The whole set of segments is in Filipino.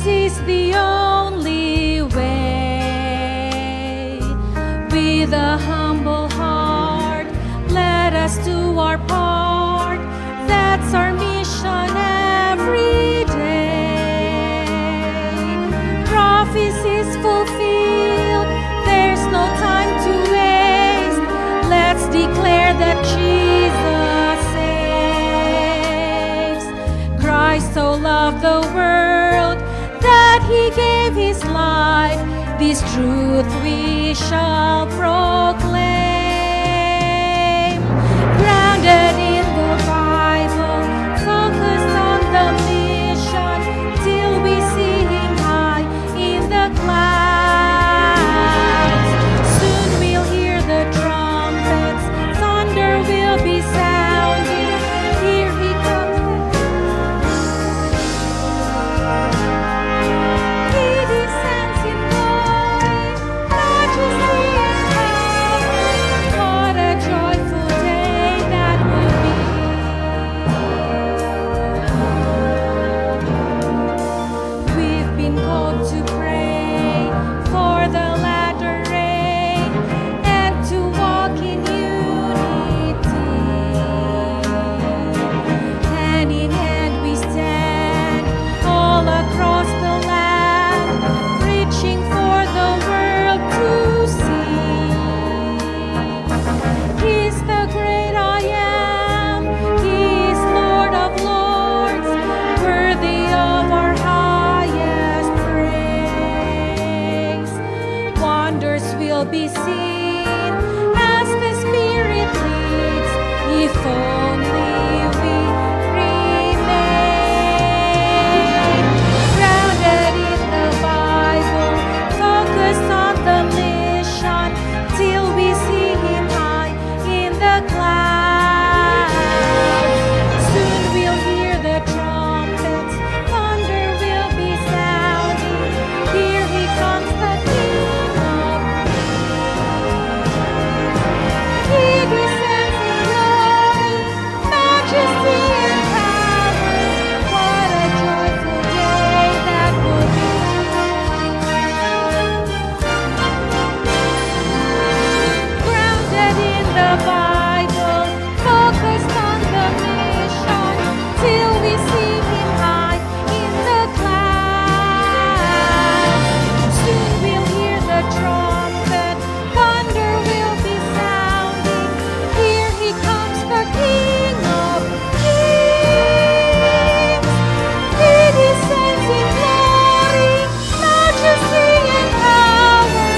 is the only way. With a humble heart, let us do our part. That's our mission every day. Prophecies fulfilled, there's no time to waste. Let's declare that Jesus saves. Christ so loved the world that he gave his life. This truth we shall proclaim. Grounded in the Bible, focused on the mission, till we see him high in the clouds. Soon we'll hear the trumpets, thunder will be sounding. Here he comes. He descends in glory, majesty and power. What a joyful day that will be. We've been called to pray for the latter rain and to walk in unity. Hand in hand we stand all across the land, reaching for the world to see. He's the great I am, he is Lord of lords, worthy of our highest praise. Wonders will be seen as the Spirit leads, if only we remain. Grounded in the Bible, focused on the mission, till we see him high in the clouds. Soon we'll hear the trumpets, thunder will be sounding. Here he comes, the King of Kings. He descends in glory, majesty and power. What a joyful day that will be. Grounded in the Bible, focused on the mission, till we see him high in the clouds. Soon we'll hear the trumpet, thunder will be sounding. Here he comes, the King of Kings. He descends in glory, majesty and power.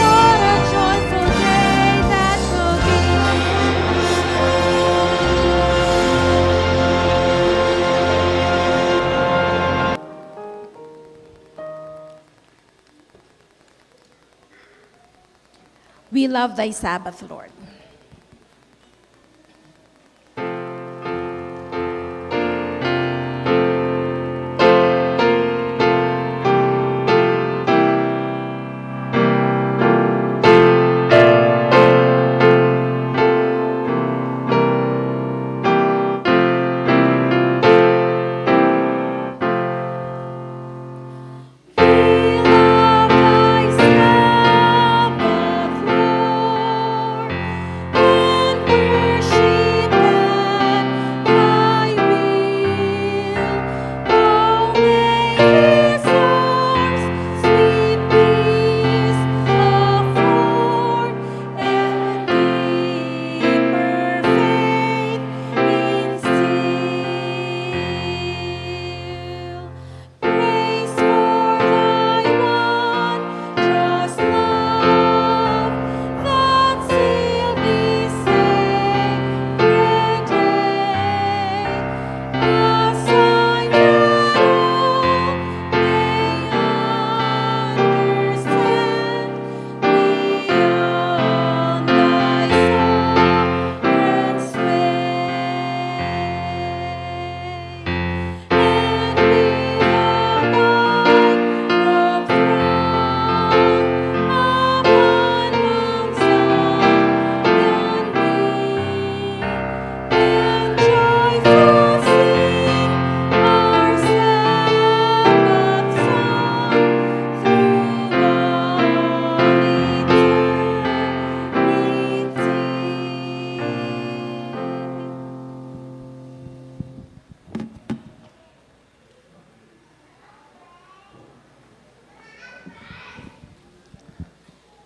What a joyful day that will be. We love thy Sabbath, Lord. We love thy Sabbath, Lord.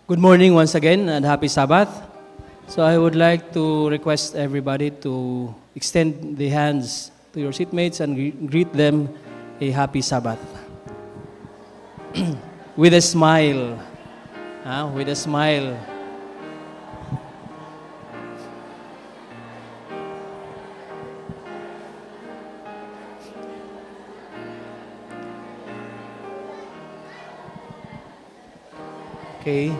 Good morning once again and happy Sabbath. So I would like to request everybody to extend the hands to your seatmates and greet them a happy Sabbath. With a smile. With a smile. Okay.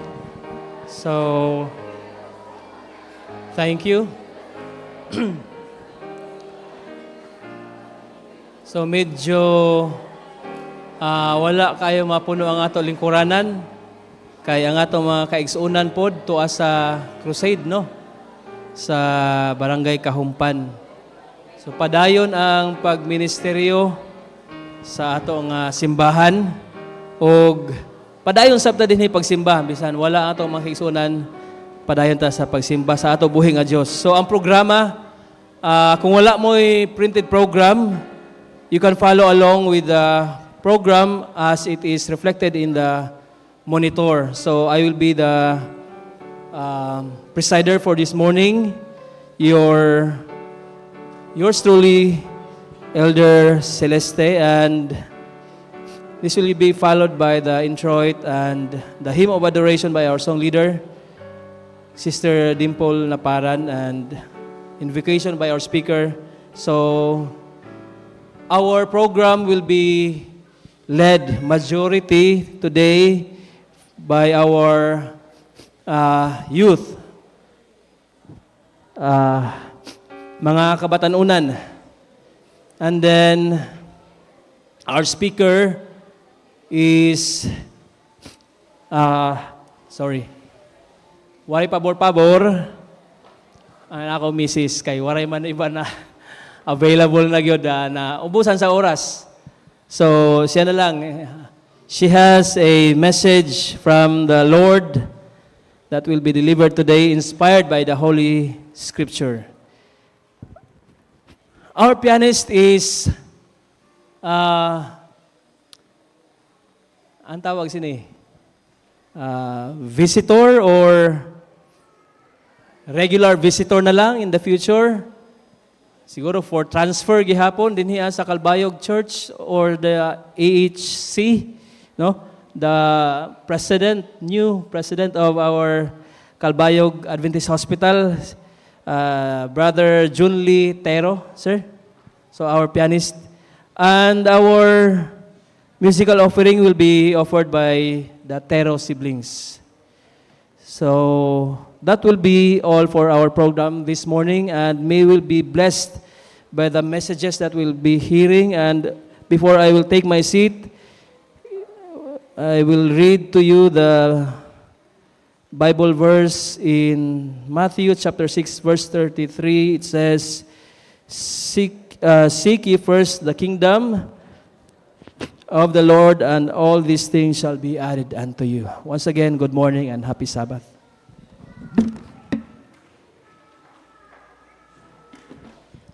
So, thank you. So, medyo wala kayo mapuno ang ato lingkuranan. Kay ang ato mga kaigsuunan pod tuwa sa crusade, no? Sa Barangay Kahumpan. So, padayon ang pagministeryo sa ato nga simbahan og padayon sabta din pagsimba bisan wala ato mga kaigsuunan padayon ta sa pagsimba sa ato buhi nga Dios. So ang programa kung wala mo'y printed program, you can follow along with the program as it is reflected in the monitor. So I will be the presider for this morning. Yours truly, Elder Celeste, and this will be followed by the introit and the hymn of adoration by our song leader, Sister Dimple Naparan, and invocation by our speaker. So, our program will be led majority today by our youth, mga kabatanunan. And then, our speaker is, waray pabor-pabor, ang ako misis, kay waray man iba na available na gyud na ubusan sa oras. So, siya na lang. She has a message from the Lord that will be delivered today, inspired by the Holy Scripture. Our pianist is, ang tawag sini, visitor or regular visitor na lang in the future. Siguro for transfer gihapon din hiya sa Calbayog Church or the AHC, no? The new president of our Calbayog Adventist Hospital, Brother Junli Tero, sir. So our pianist. And our musical offering will be offered by the Tero siblings. So that will be all for our program this morning, and may we be blessed by the messages that we'll be hearing. And before I will take my seat, I will read to you the Bible verse in Matthew chapter 6 verse 33. It says, Seek ye first the kingdom of the Lord, and all these things shall be added unto you. Once again, good morning and happy Sabbath.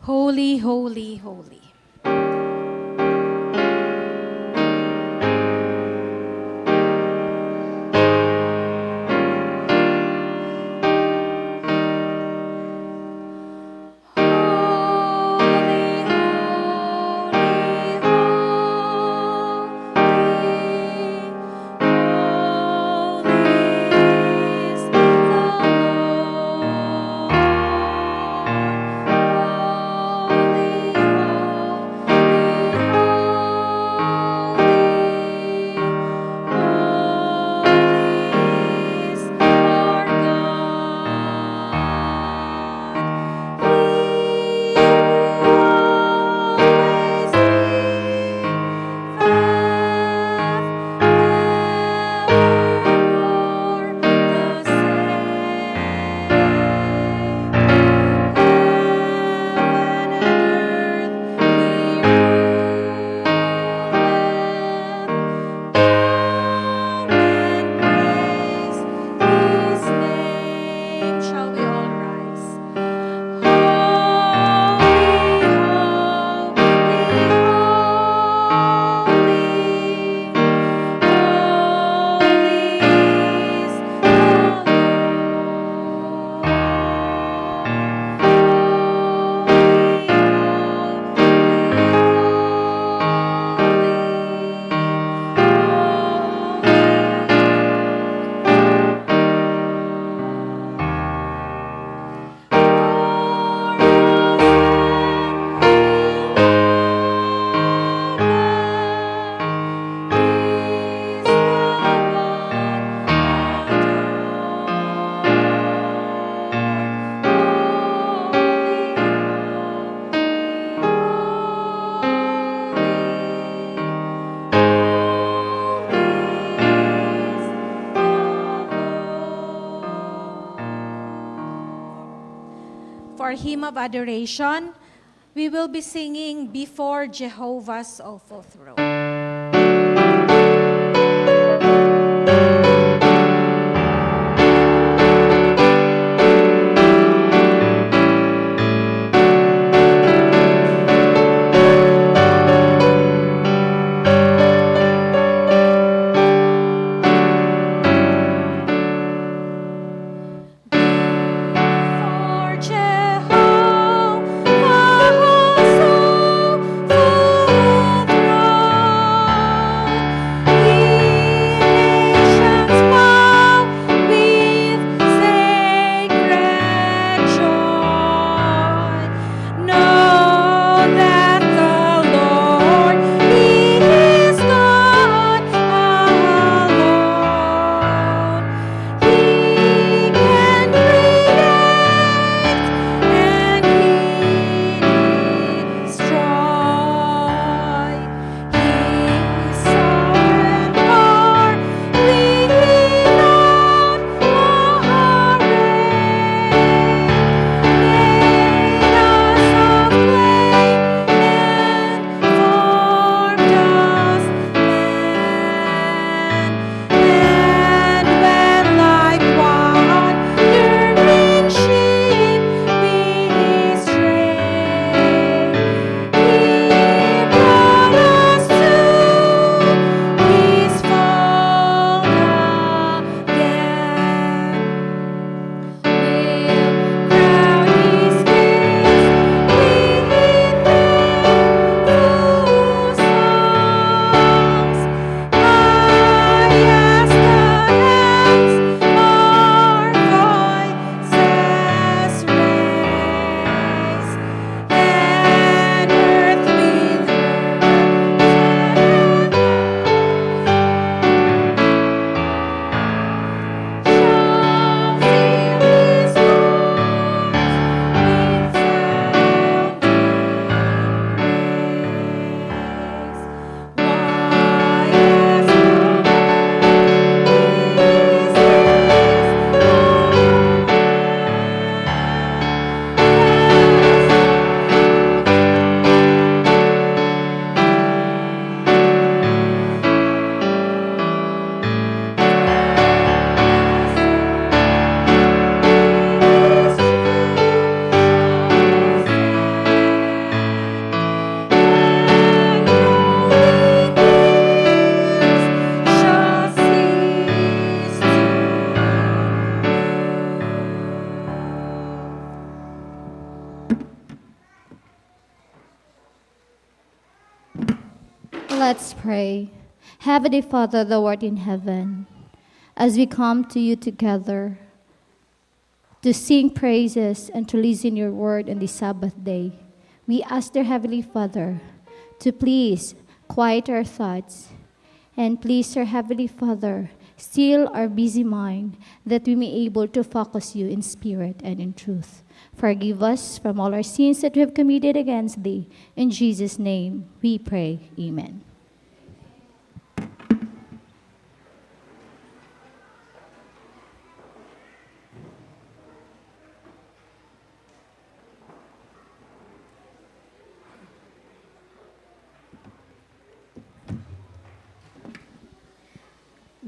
Holy, holy, holy. Holy, holy, holy. our hymn of adoration, we will be singing Before Jehovah's Awful Throne. Let's pray. Heavenly Father, thou art in heaven, as we come to you together to sing praises and to listen your word on this Sabbath day, we ask, dear Heavenly Father, to please quiet our thoughts and please, dear Heavenly Father, still our busy mind that we may able to focus you in spirit and in truth. Forgive us from all our sins that we have committed against thee. In Jesus' name we pray. Amen.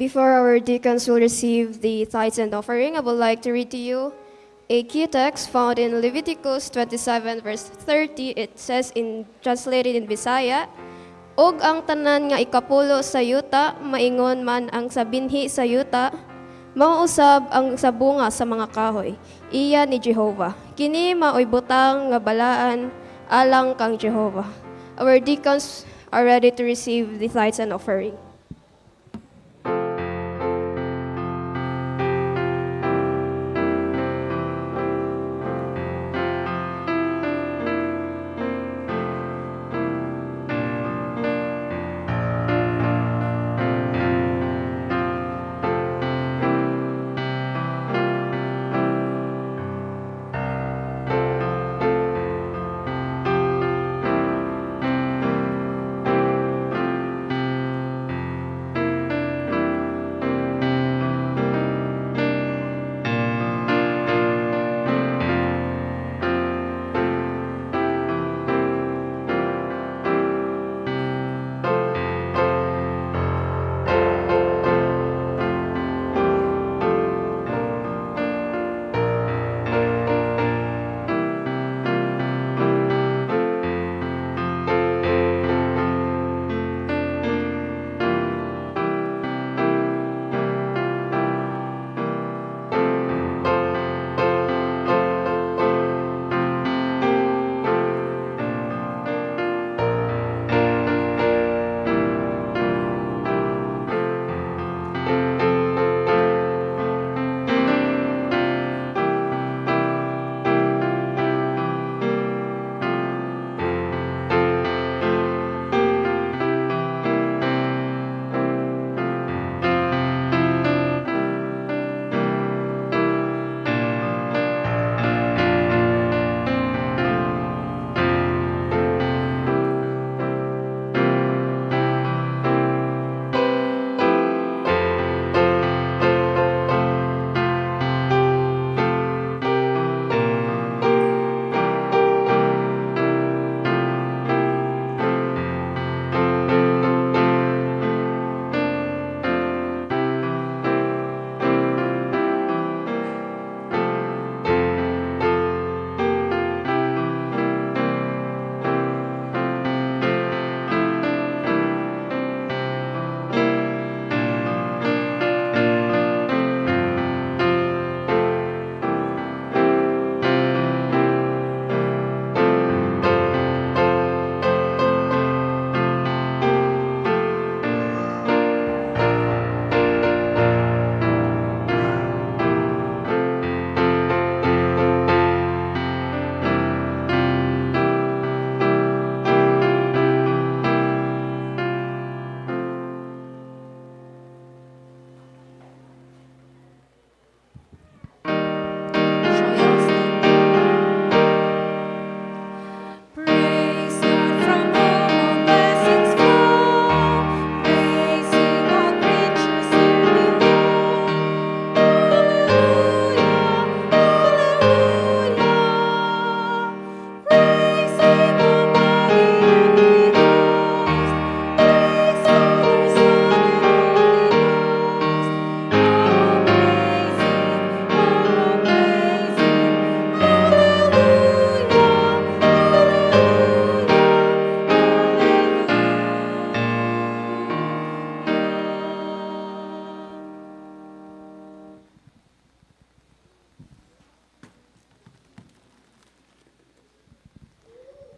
Before our deacons will receive the tithes and offering, I would like to read to you a key text found in Leviticus 27 verse 30. It says, translated in Bisaya, Og ang tanan nga ikapulo sa yuta, maingon man ang sabinhi sa yuta, mauusab ang sabunga sa mga kahoy. Iya ni Jehovah. Kini maoy butang nga balaan alang kang Jehovah. Our deacons are ready to receive the tithes and offering.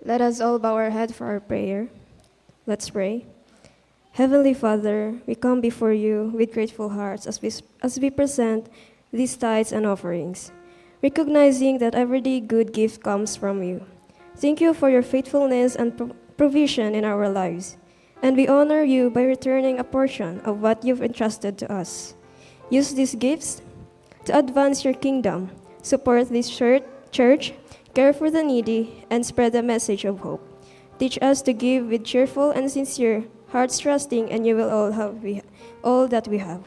Let us all bow our head for our prayer. Let's pray. Heavenly Father, we come before you with grateful hearts as we present these tithes and offerings, recognizing that every good gift comes from you. Thank you for your faithfulness and provision in our lives, and we honor you by returning a portion of what you've entrusted to us. Use these gifts to advance your kingdom, support this church, care for the needy, and spread the message of hope. Teach us to give with cheerful and sincere hearts, trusting, and you will all have all that we have.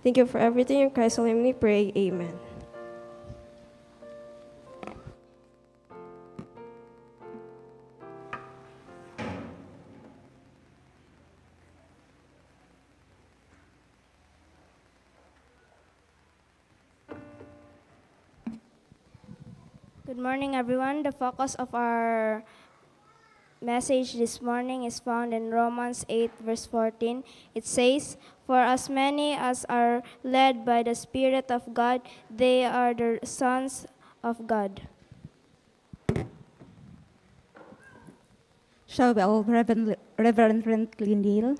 Thank you for everything. In Christ's name we pray. Amen. Good morning, everyone. The focus of our message this morning is found in Romans 8, verse 14. It says, "For as many as are led by the Spirit of God, they are the sons of God." Shall we all reverently kneel?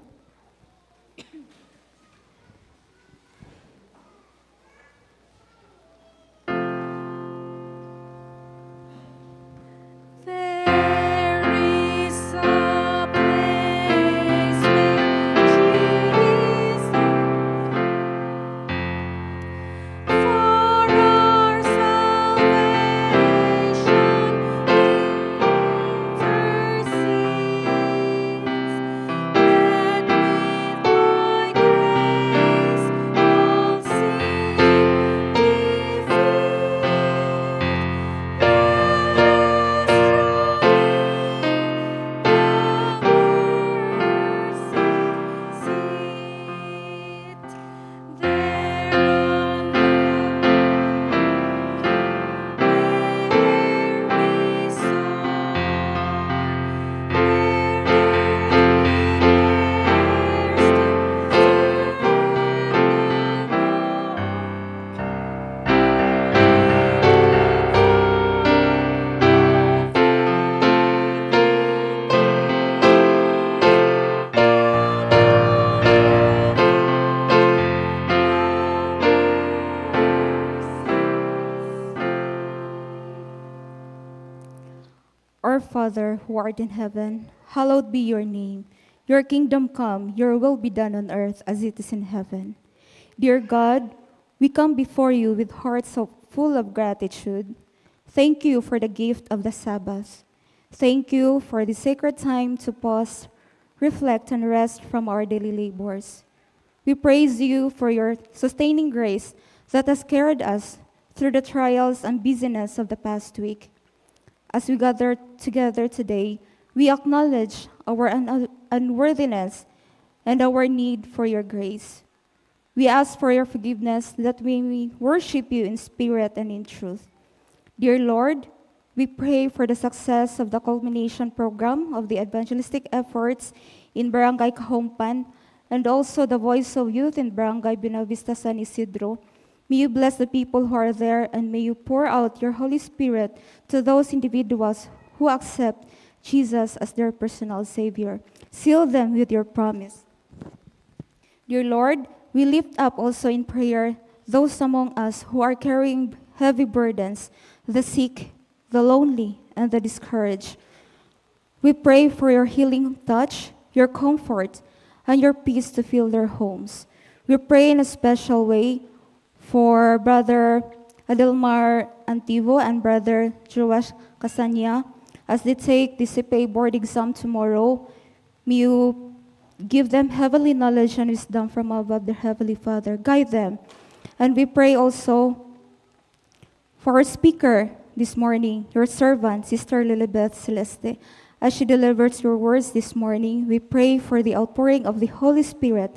There is a place where Jesus for our salvation intercedes. That with thy grace all sin Our Father, who art in heaven, hallowed be your name. Your kingdom come, your will be done on earth as it is in heaven. Dear God, we come before you with hearts so full of gratitude. Thank you for the gift of the Sabbath. Thank you for the sacred time to pause, reflect, and rest from our daily labors. We praise you for your sustaining grace that has carried us through the trials and busyness of the past week. As we gather together today, we acknowledge our unworthiness and our need for your grace. We ask for your forgiveness that we may worship you in spirit and in truth. Dear Lord, we pray for the success of the culmination program of the evangelistic efforts in Barangay Kahongpan and also the Voice of Youth in Barangay Buenavista San Isidro. May you bless the people who are there, and may you pour out your Holy Spirit to those individuals who accept Jesus as their personal Savior. Seal them with your promise. Dear Lord, we lift up also in prayer those among us who are carrying heavy burdens, the sick, the lonely, and the discouraged. We pray for your healing touch, your comfort, and your peace to fill their homes. We pray in a special way for Brother Adelmar Antivo and Brother Joash Casanya as they take the CPA board exam tomorrow. May you give them heavenly knowledge and wisdom from above, their Heavenly Father. Guide them. And we pray also for our speaker this morning, your servant, Sister Lilibeth Celeste. As she delivers your words this morning, we pray for the outpouring of the Holy Spirit.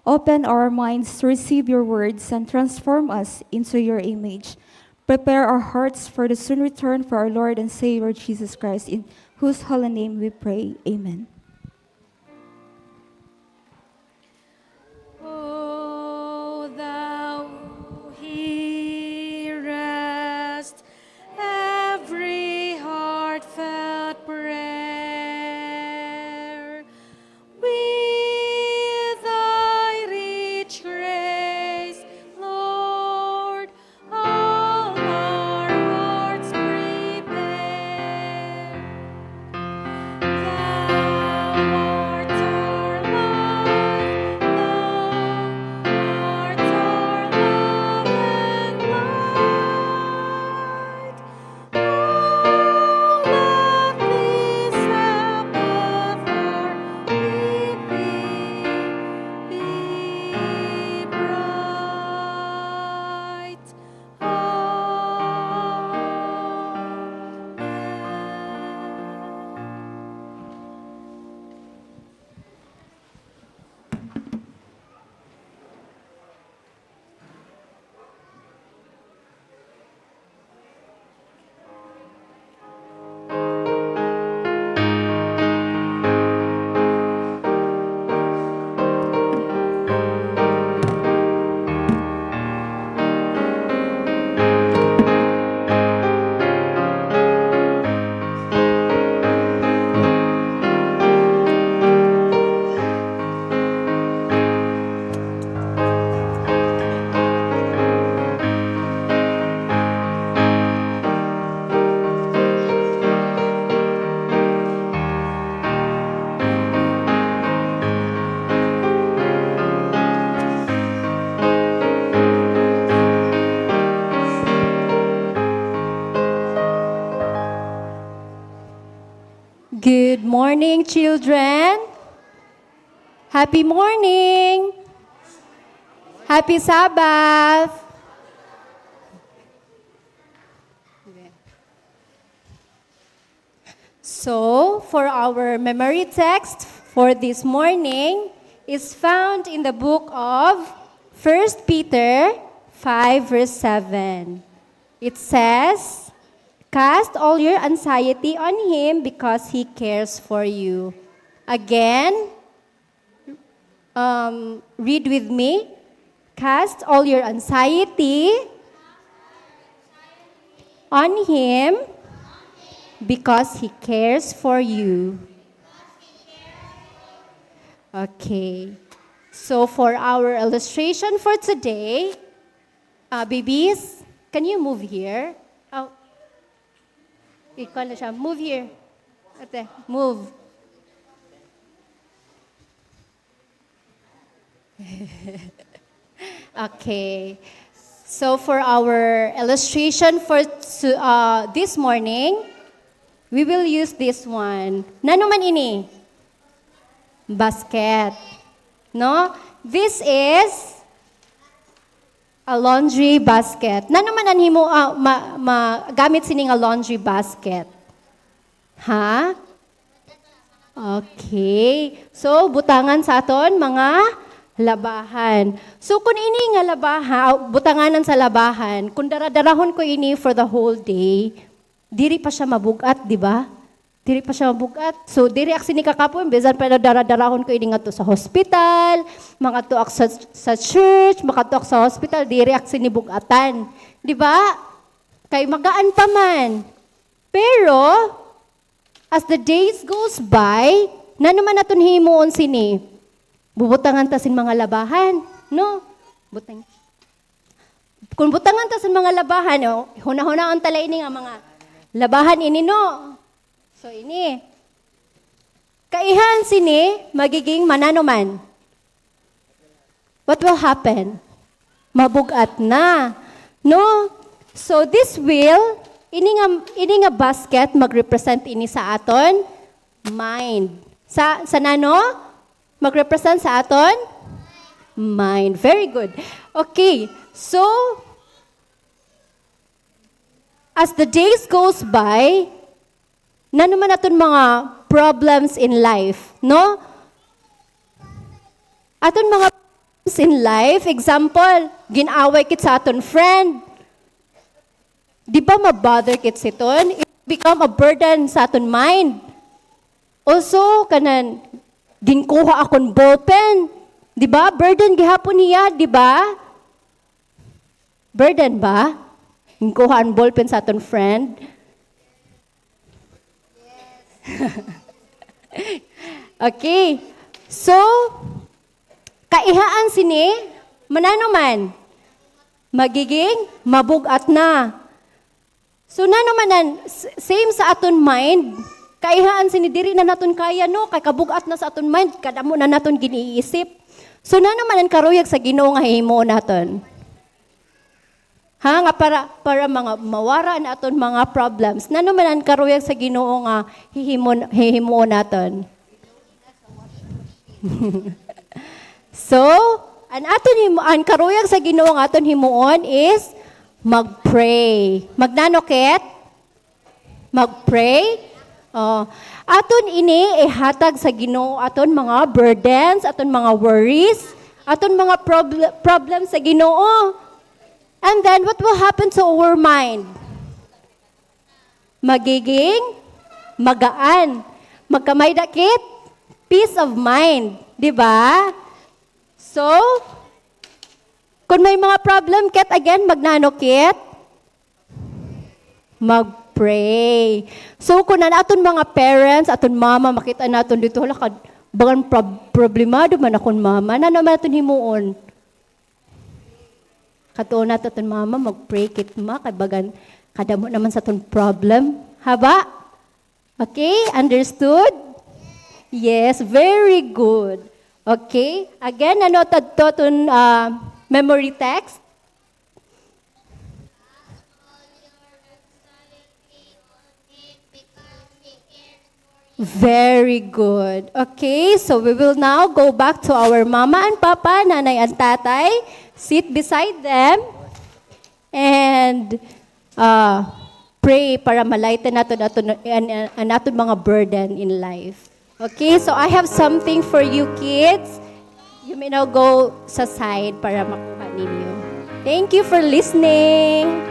Open our minds to receive your words and transform us into your image. Prepare our hearts for the soon return for our Lord and Savior Jesus Christ, in whose holy name we pray. Amen. O thou who hearest every heartfelt prayer, morning, children. Happy morning. Happy Sabbath. So, for our memory text for this morning is found in the book of 1 Peter 5 verse 7. It says, "Cast all your anxiety on Him because He cares for you." Again, read with me. Cast all your anxiety on Him because He cares for you. Okay. So for our illustration for today, babies, can you move here? Oh. Ikaw na siya. Move here. Ate, move. Okay. So for our illustration for this morning, we will use this one. Nano man ini? Basket. No? This is a laundry basket. Nano man anhimo gamit sining a laundry basket? Ha? Okay. So butangan sa aton mga labahan. So kung ini nga labahan, butanganan sa labahan, kung daradarahon ko ini for the whole day, diri pa siya mabugat, di ba? Diri pa siya mabugat. So, diri aksi ni kakapon, bisan pa na daradarahon ko ini nga to sa hospital, mga to sa church, makatuak sa hospital, diri aksi ni bugatan. Di ba? Kay magaan pa man. Pero, as the days goes by, na naman naton himuon sini, bubutangan ta sin mga labahan, no? Butang. Kung butangan ta sin mga labahan, oh, huna-huna ang tala ini nga mga labahan ini, no? So ini, kaihan sini magiging mananuman. What will happen? Mabugat na. No? So this will, ini nga basket magrepresent ini sa aton mind. Sa nano? Magrepresent sa aton mind. Very good. Okay. So as the days goes by, na naman natin mga problems in life, no? Aton mga problems in life, example, ginaway kit sa aton friend. Di ba mabother kit siton? It become a burden sa aton mind. Also, kanan, ginkuha akon ballpen. Di ba? Burden gihapon niya, di ba? Burden ba? Ginkuha ang ballpen sa aton friend. Okay. So, kaihaan sini, mananuman, magiging mabugat na. So, nanumanan, same sa aton mind, kaihaan sini, diri na naton kaya, no? Kay kabugat na sa aton mind, kadamo na naton giniisip. So, nanumanan karuyag sa Ginoo nga himo naton. Ha, nga para mga mawara na aton mga problems. Nano man ang karuyag sa Ginoo nga hihimo naton. So, ang karuyag sa Ginoo nga aton himuon is mag-pray. Magnanoket? Mag-pray? Oh, aton ini ihatag sa Ginoo aton mga burdens, aton mga worries, aton mga problems sa Ginoo. And then, what will happen to our mind? Magiging magaan. Magkamay dakit, peace of mind. Di ba? So, kung may mga problem, ket again, magnanokit, mag-pray. So, kung aton mga parents, aton mama, makita naton dito, hala, bagan problemado man akong mama, na naman aton himuon. Katuon na taton mama, mag-pray kit ma, kay bagan, kadamo naman sa ton problem. Haba? Okay, understood? Yes, very good. Okay, again, ano ton memory text? Very good. Okay, so we will now go back to our mama and papa, nanay and tatay. Sit beside them and pray para malighten natin mga burden in life. Okay, so I have something for you kids. You may now go sa side para makuha ninyo. Thank you for listening.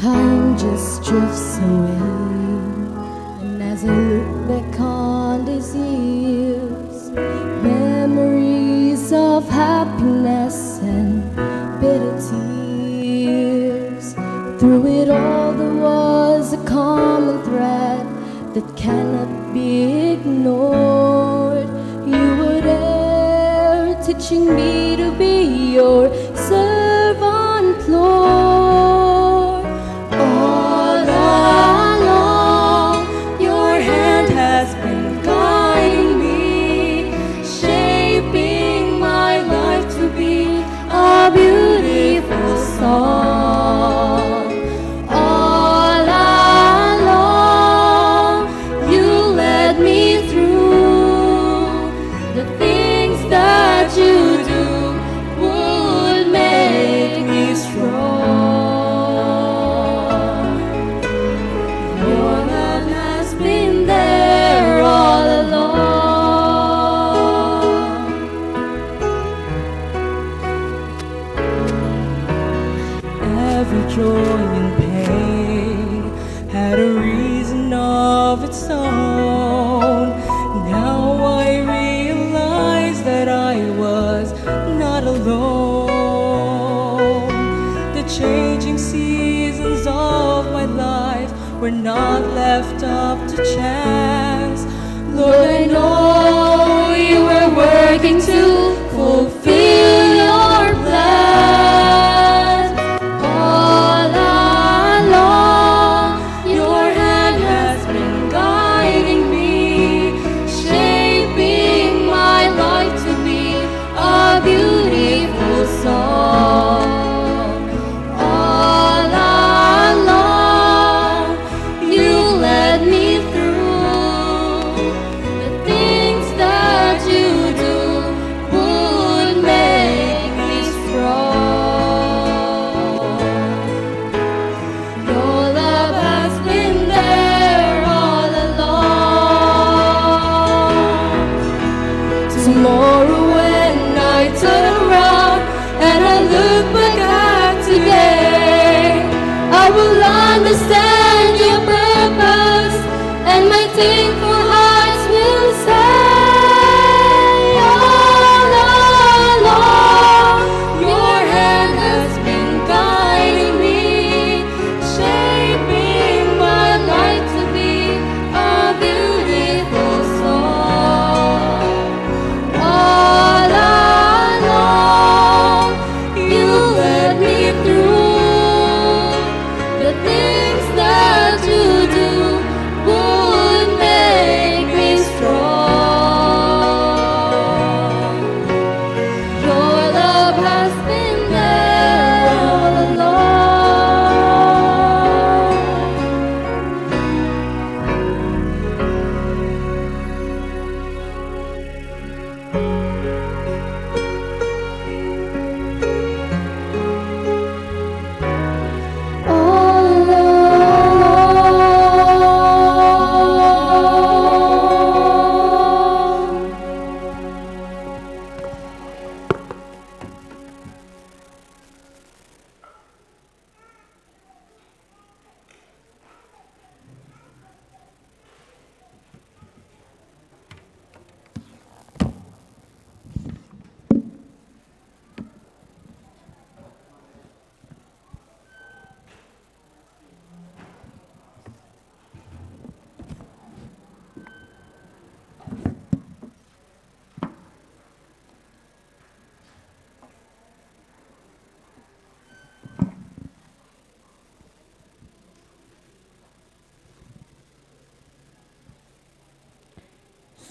Time just drifts away, and as I look back on these years, memories of happiness and bitter tears. Through it all there was a common thread that cannot be ignored. You were there teaching me to be your servant, Lord. All along, you led me through. The things that you do would make me strong. Your love has been there all along. Every joy and pain had a reason of its own. Now I realize that I was not alone. The changing seasons of my life were not left up to chance. Lord, I know you were working to fulfill your plan. Tomorrow when I turn around and I look back at today, I will understand your purpose and my thankful hearts will say, all along, your hand has been guiding me, shaping my life to be a beautiful song. All along,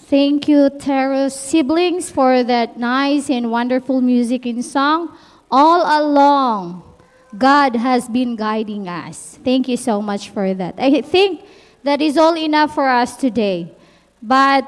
Thank you, Taro's siblings, for that nice and wonderful music and song. All along, God has been guiding us. Thank you so much for that. I think that is all enough for us today. But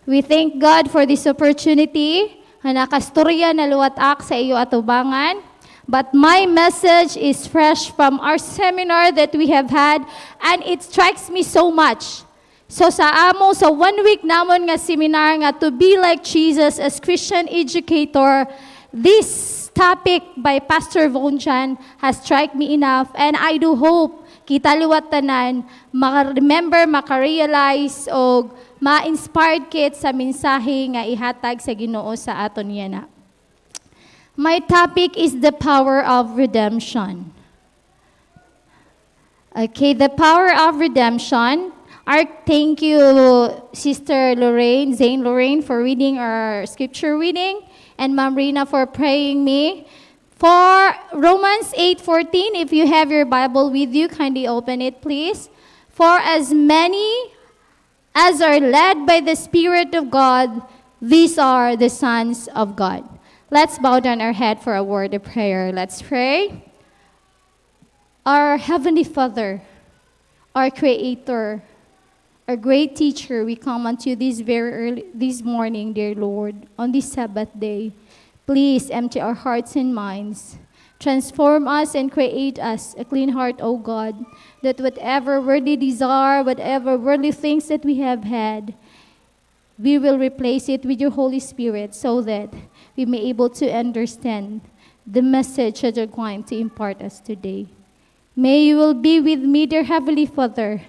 we thank God for this opportunity na nakastorya na luwatak sa iyo atubangan. But my message is fresh from our seminar that we have had, and it strikes me so much. So sa 1 week namon nga seminar nga to be like Jesus as Christian educator, this topic by Pastor Vonjan has struck me enough, and I do hope kita liwat tanan maka-remember, maka-realize o ma-inspired kit sa mensahe nga ihatag sa Ginoo sa aton yana. My topic is the power of redemption. Okay, the power of redemption. Thank you, Sister Lorraine, Zane Lorraine, for reading our scripture reading, and Ma'am Rina for praying me. For Romans 8:14, if you have your Bible with you, kindly open it, please. For as many as are led by the Spirit of God, these are the sons of God. Let's bow down our head for a word of prayer. Let's pray. Our Heavenly Father, our Creator, our great teacher, we come unto you this morning, dear Lord, on this Sabbath day. Please empty our hearts and minds. Transform us and create us a clean heart, O God, that whatever worldly desire, whatever worldly things that we have had, we will replace it with your Holy Spirit so that we may be able to understand the message that you're going to impart us today. May you will be with me, dear Heavenly Father,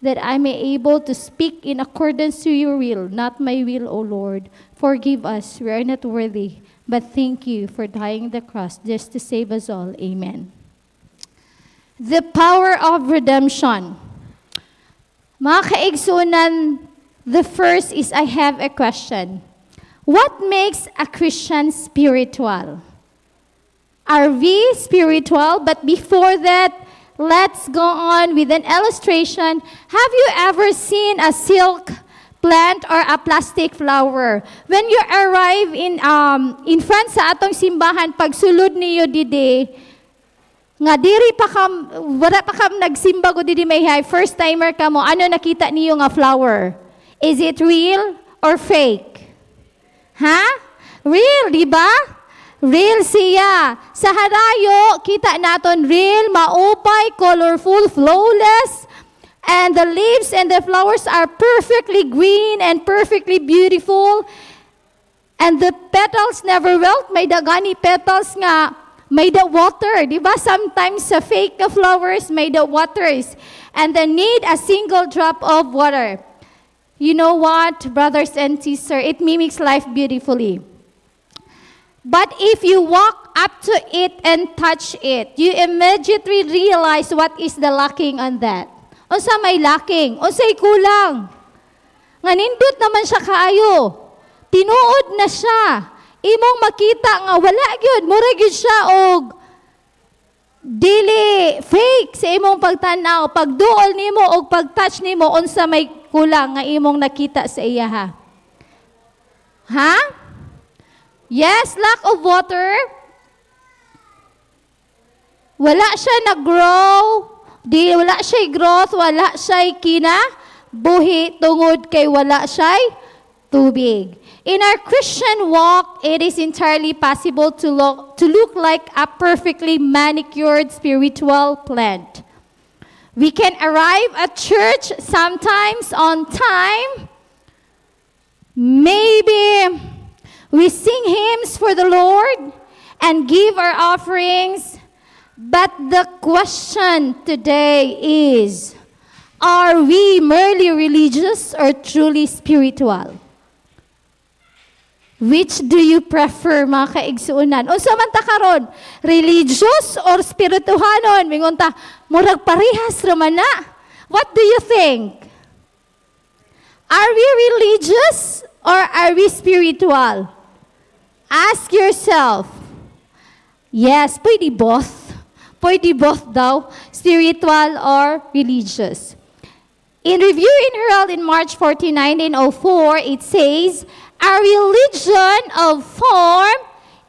that I may able to speak in accordance to your will, not my will, O Lord. Forgive us, we are not worthy, but thank you for dying on the cross just to save us all. Amen. The power of redemption. Mga kaigsunan, the first is I have a question. What makes a Christian spiritual? Are we spiritual? But before that, let's go on with an illustration. Have you ever seen a silk plant or a plastic flower? When you arrive in front sa atong simbahan, pagsulod niyo didi, nga diri pa kam, wala pa kam nagsimba ko didi may hay, first timer ka mo, ano nakita niyo nga flower? Is it real or fake? Ha? Real, di ba? Real siya. Sa harayo, kita naton real, maupay, colorful, flawless, and the leaves and the flowers are perfectly green and perfectly beautiful. And the petals never wilt. May dagani petals nga, may the water. Di ba? Sometimes sa fake na flowers, may the waters. And they need a single drop of water. You know what, brothers and sisters? It mimics life beautifully. But if you walk up to it and touch it, you immediately realize what is the lacking on that. Unsa may lacking? Unsay kulang? Nga nindot naman siya kaayo. Tinuod na siya. Imong makita nga wala gyud, mura gyud siya og dili fake sa imong pagtanaw. Pagduol nimo og pagtouch nimo, unsa may kulang nga imong nakita sa iya ha? Ha? Yes, lack of water. Wala siya nag-grow. Wala siya growth, wala siya buhi tungod kay wala siya tubig. In our Christian walk, it is entirely possible to look like a perfectly manicured spiritual plant. We can arrive at church sometimes on time. Maybe we sing hymns for the Lord and give our offerings. But the question today is, are we merely religious or truly spiritual? Which do you prefer, mga kaigsuunan? Unsa man ta karon, religious or spirituhanon? Mingon ta, murag parehas ra man na. What do you think? Are we religious or are we spiritual? Ask yourself. Yes, pwede both. Pwede both daw, spiritual or religious. In Review in Herald in March 14, 1904, it says, "A religion of form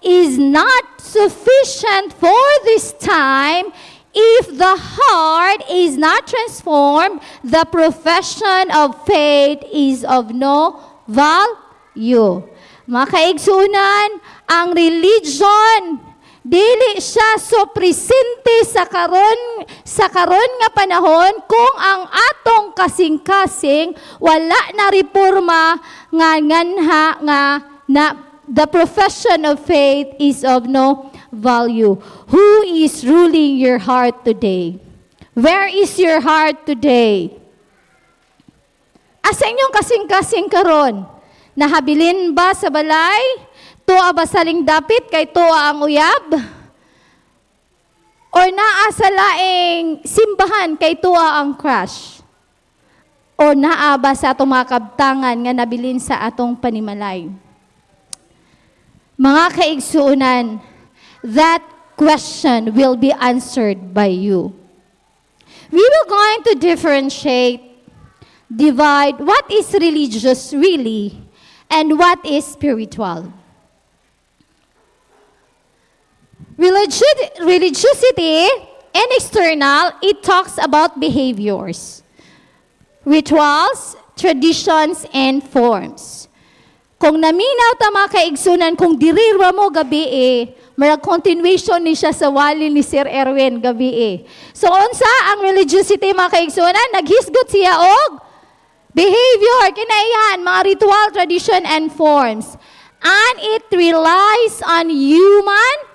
is not sufficient for this time. If the heart is not transformed, the profession of faith is of no value." Mga kaigsunan, ang religion dili siya so presente sa karon nga panahon kung ang atong kasing-kasing wala na reforma nga nganha nga na the profession of faith is of no value. Who is ruling your heart today? Where is your heart today? Asa inyong kasing-kasing karon? Nahabilin ba sa balay? Tuwa ba saling dapit kay tuwa ang uyab? Or naa sa laing simbahan kay tuwa ang crush? Or naa ba sa atong mga kabtangan nga nabilin sa atong panimalay? Mga kaigsuunan, that question will be answered by you. We will going to divide what is religious really and what is spiritual. Religiosity and external, it talks about behaviors, rituals, traditions, and forms. Kung naminaw ta mga kaigsunan, kung dirirwa mo gabi marag continuation ni siya sa wali ni Sir Erwin gabi So unsa ang religiosity mga kaigsunan? Naghisgot siya og behavior, kinaiyan, mga ritual, tradition, and forms. And it relies on human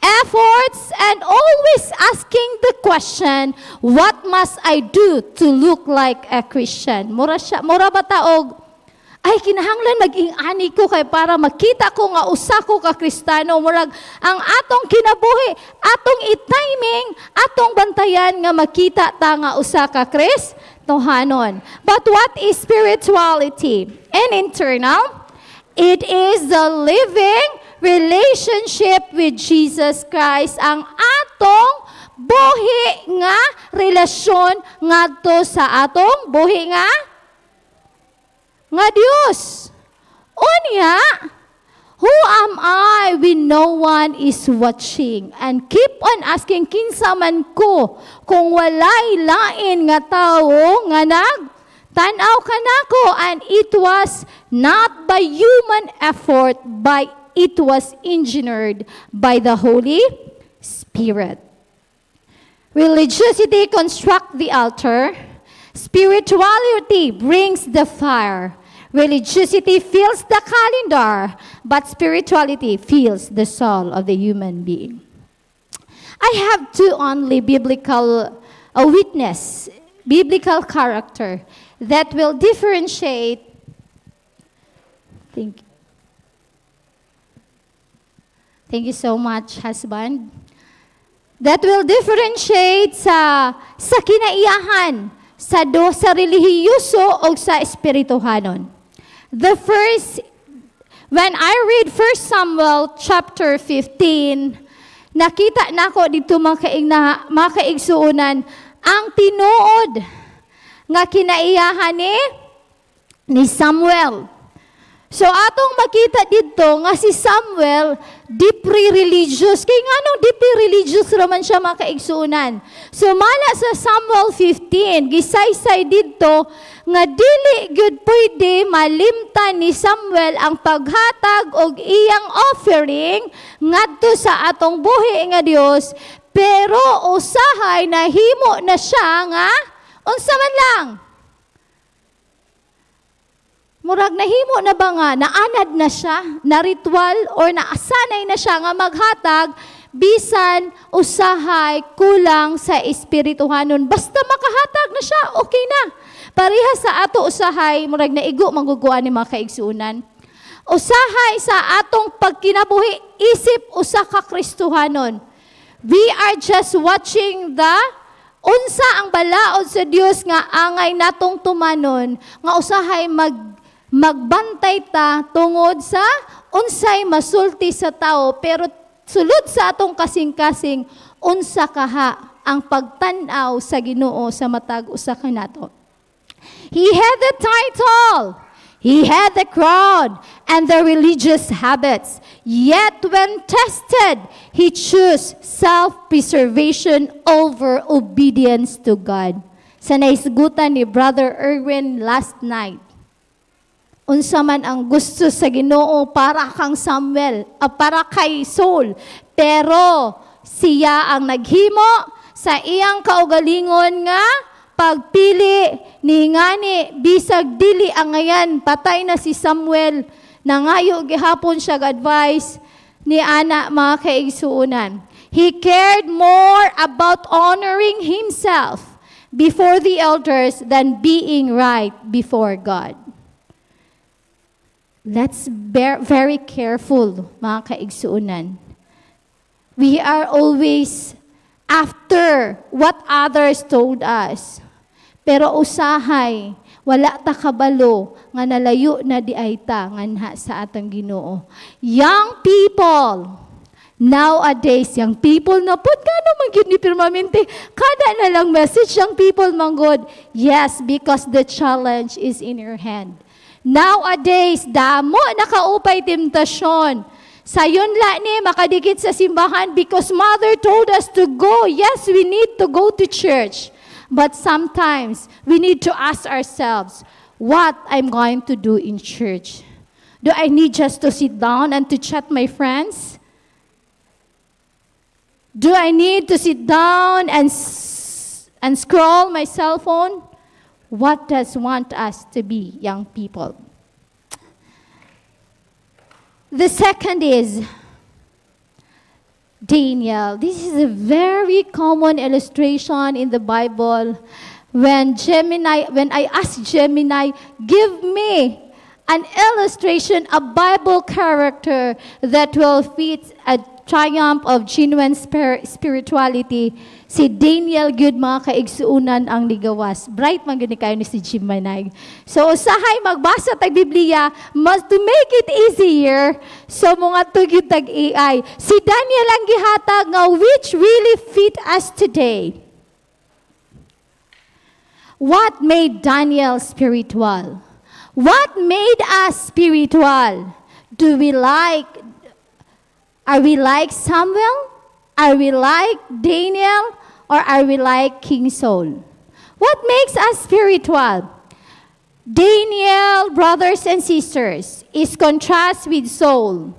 efforts and always asking the question, what must I do to look like a Christian? Mura ba taog, ay kinahanglan maging ani ko kay para makita ko nga usa ko ka Kristano. Murag ang atong kinabuhi, atong i-timing, atong bantayan nga makita ta nga usa ka Kristohanon. But what is spirituality? And internal, it is the living relationship with Jesus Christ, ang atong buhi nga relasyon ngadto sa atong buhi nga Diyos. Unya, who am I when no one is watching? And keep on asking, kinsa man ko kung walay lain nga tawo nga nagtanaw kanako, and it was not by human effort, but it was engineered by the Holy Spirit. Religiosity constructs the altar. Spirituality brings the fire. Religiosity fills the calendar, but spirituality fills the soul of the human being. I have two only biblical witness, biblical character that will differentiate. Thank you so much, husband. That will differentiate sa kinaiyahan sa relihiyoso o sa espirituhanon. The first, when I read 1 Samuel chapter 15, nakita nako dito mga kaigsuunan ang tinuod nga kinaiyahan ni Samuel. So atong makita dito nga si Samuel deeply religious. Kay nganong deeply religious raman siya mga kaigsuunan. So mala sa Samuel 15, gisaysay dito nga dili gyud pwede malimtan ni Samuel ang paghatag og iyang offering ngadto sa atong buhi nga Dios, pero usahay nahimo na siya nga unsa man lang. Murag nahimo na ba nga, naanad na siya, na ritual, or naasanay na siya nga maghatag, bisan usahay kulang sa espirituhanon. Basta makahatag na siya, okay na. Pareha sa ato usahay, murag naigo, mangguguan ni mga kaigsuunan. Usahay sa atong pagkinabuhi, isip usa ka Kristohanon. We are just watching unsa ang balaod sa Dios nga angay natong tumanon, nga usahay magbantay ta tungod sa unsay masulti sa tao, pero sulod sa atong kasing-kasing unsa kaha ang pagtanaw sa Ginoo sa matag usa kanato. He had the title, he had the crowd, and the religious habits. Yet when tested, he chose self-preservation over obedience to God. Sa naisgutan ni Brother Erwin last night, unsa man ang gusto sa Ginoo para kang Samuel, para kay Saul, pero siya ang naghimo sa iyang kaugalingon nga pagpili ni ngani bisag dili ang ngayan patay na si Samuel, nangayo gihapon siya advice ni ana mga kaigsuunan. He cared more about honoring himself before the elders than being right before God. Let's be very careful, mga kaigsuunan. We are always after what others told us. Pero usahay, wala ta kabalo nga nalayo na di ay ta nganha sa atang Ginoo. Young people, nowadays, young people na pud kano man gyud ni permanente, kada na lang message young people manggod. Yes, because the challenge is in your hand. Nowadays, damo nakaupay temptasyon. Sayon la ni makadikit sa simbahan because mother told us to go. Yes, we need to go to church. But sometimes, we need to ask ourselves, what I'm going to do in church? Do I need just to sit down and to chat my friends? Do I need to sit down and scroll my cell phone? What does want us to be, young people? The second is Daniel. This is a very common illustration in the Bible. When I asked Gemini, give me an illustration, a Bible character that will fit a triumph of genuine spirituality, si Daniel gyud mga kaigsuunan ang nigawas. Bright man gyud ni kayo ni si Gemini. So usahay magbasa tag Biblia, to make it easier, so mga tugyud tag AI. Si Daniel ang gihatag nga which really fit us today. What made Daniel spiritual? What made us spiritual? Are we like Samuel? Are we like Daniel? Or are we like King Saul? What makes us spiritual? Daniel, brothers and sisters, is contrast with Saul.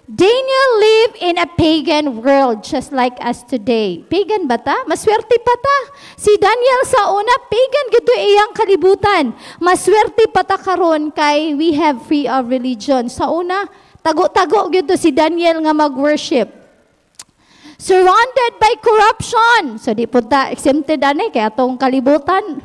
Daniel lived in a pagan world just like us today. Pagan ba ta? Maswerte pa ta. Si Daniel sa una, pagan gito iyang kalibutan. Maswerte pa ta karon kay we have free of religion. Sa una, tago-tago gito si Daniel nga mag-worship. Surrounded by corruption. So di po ta exempted anay kaya atong kalibutan.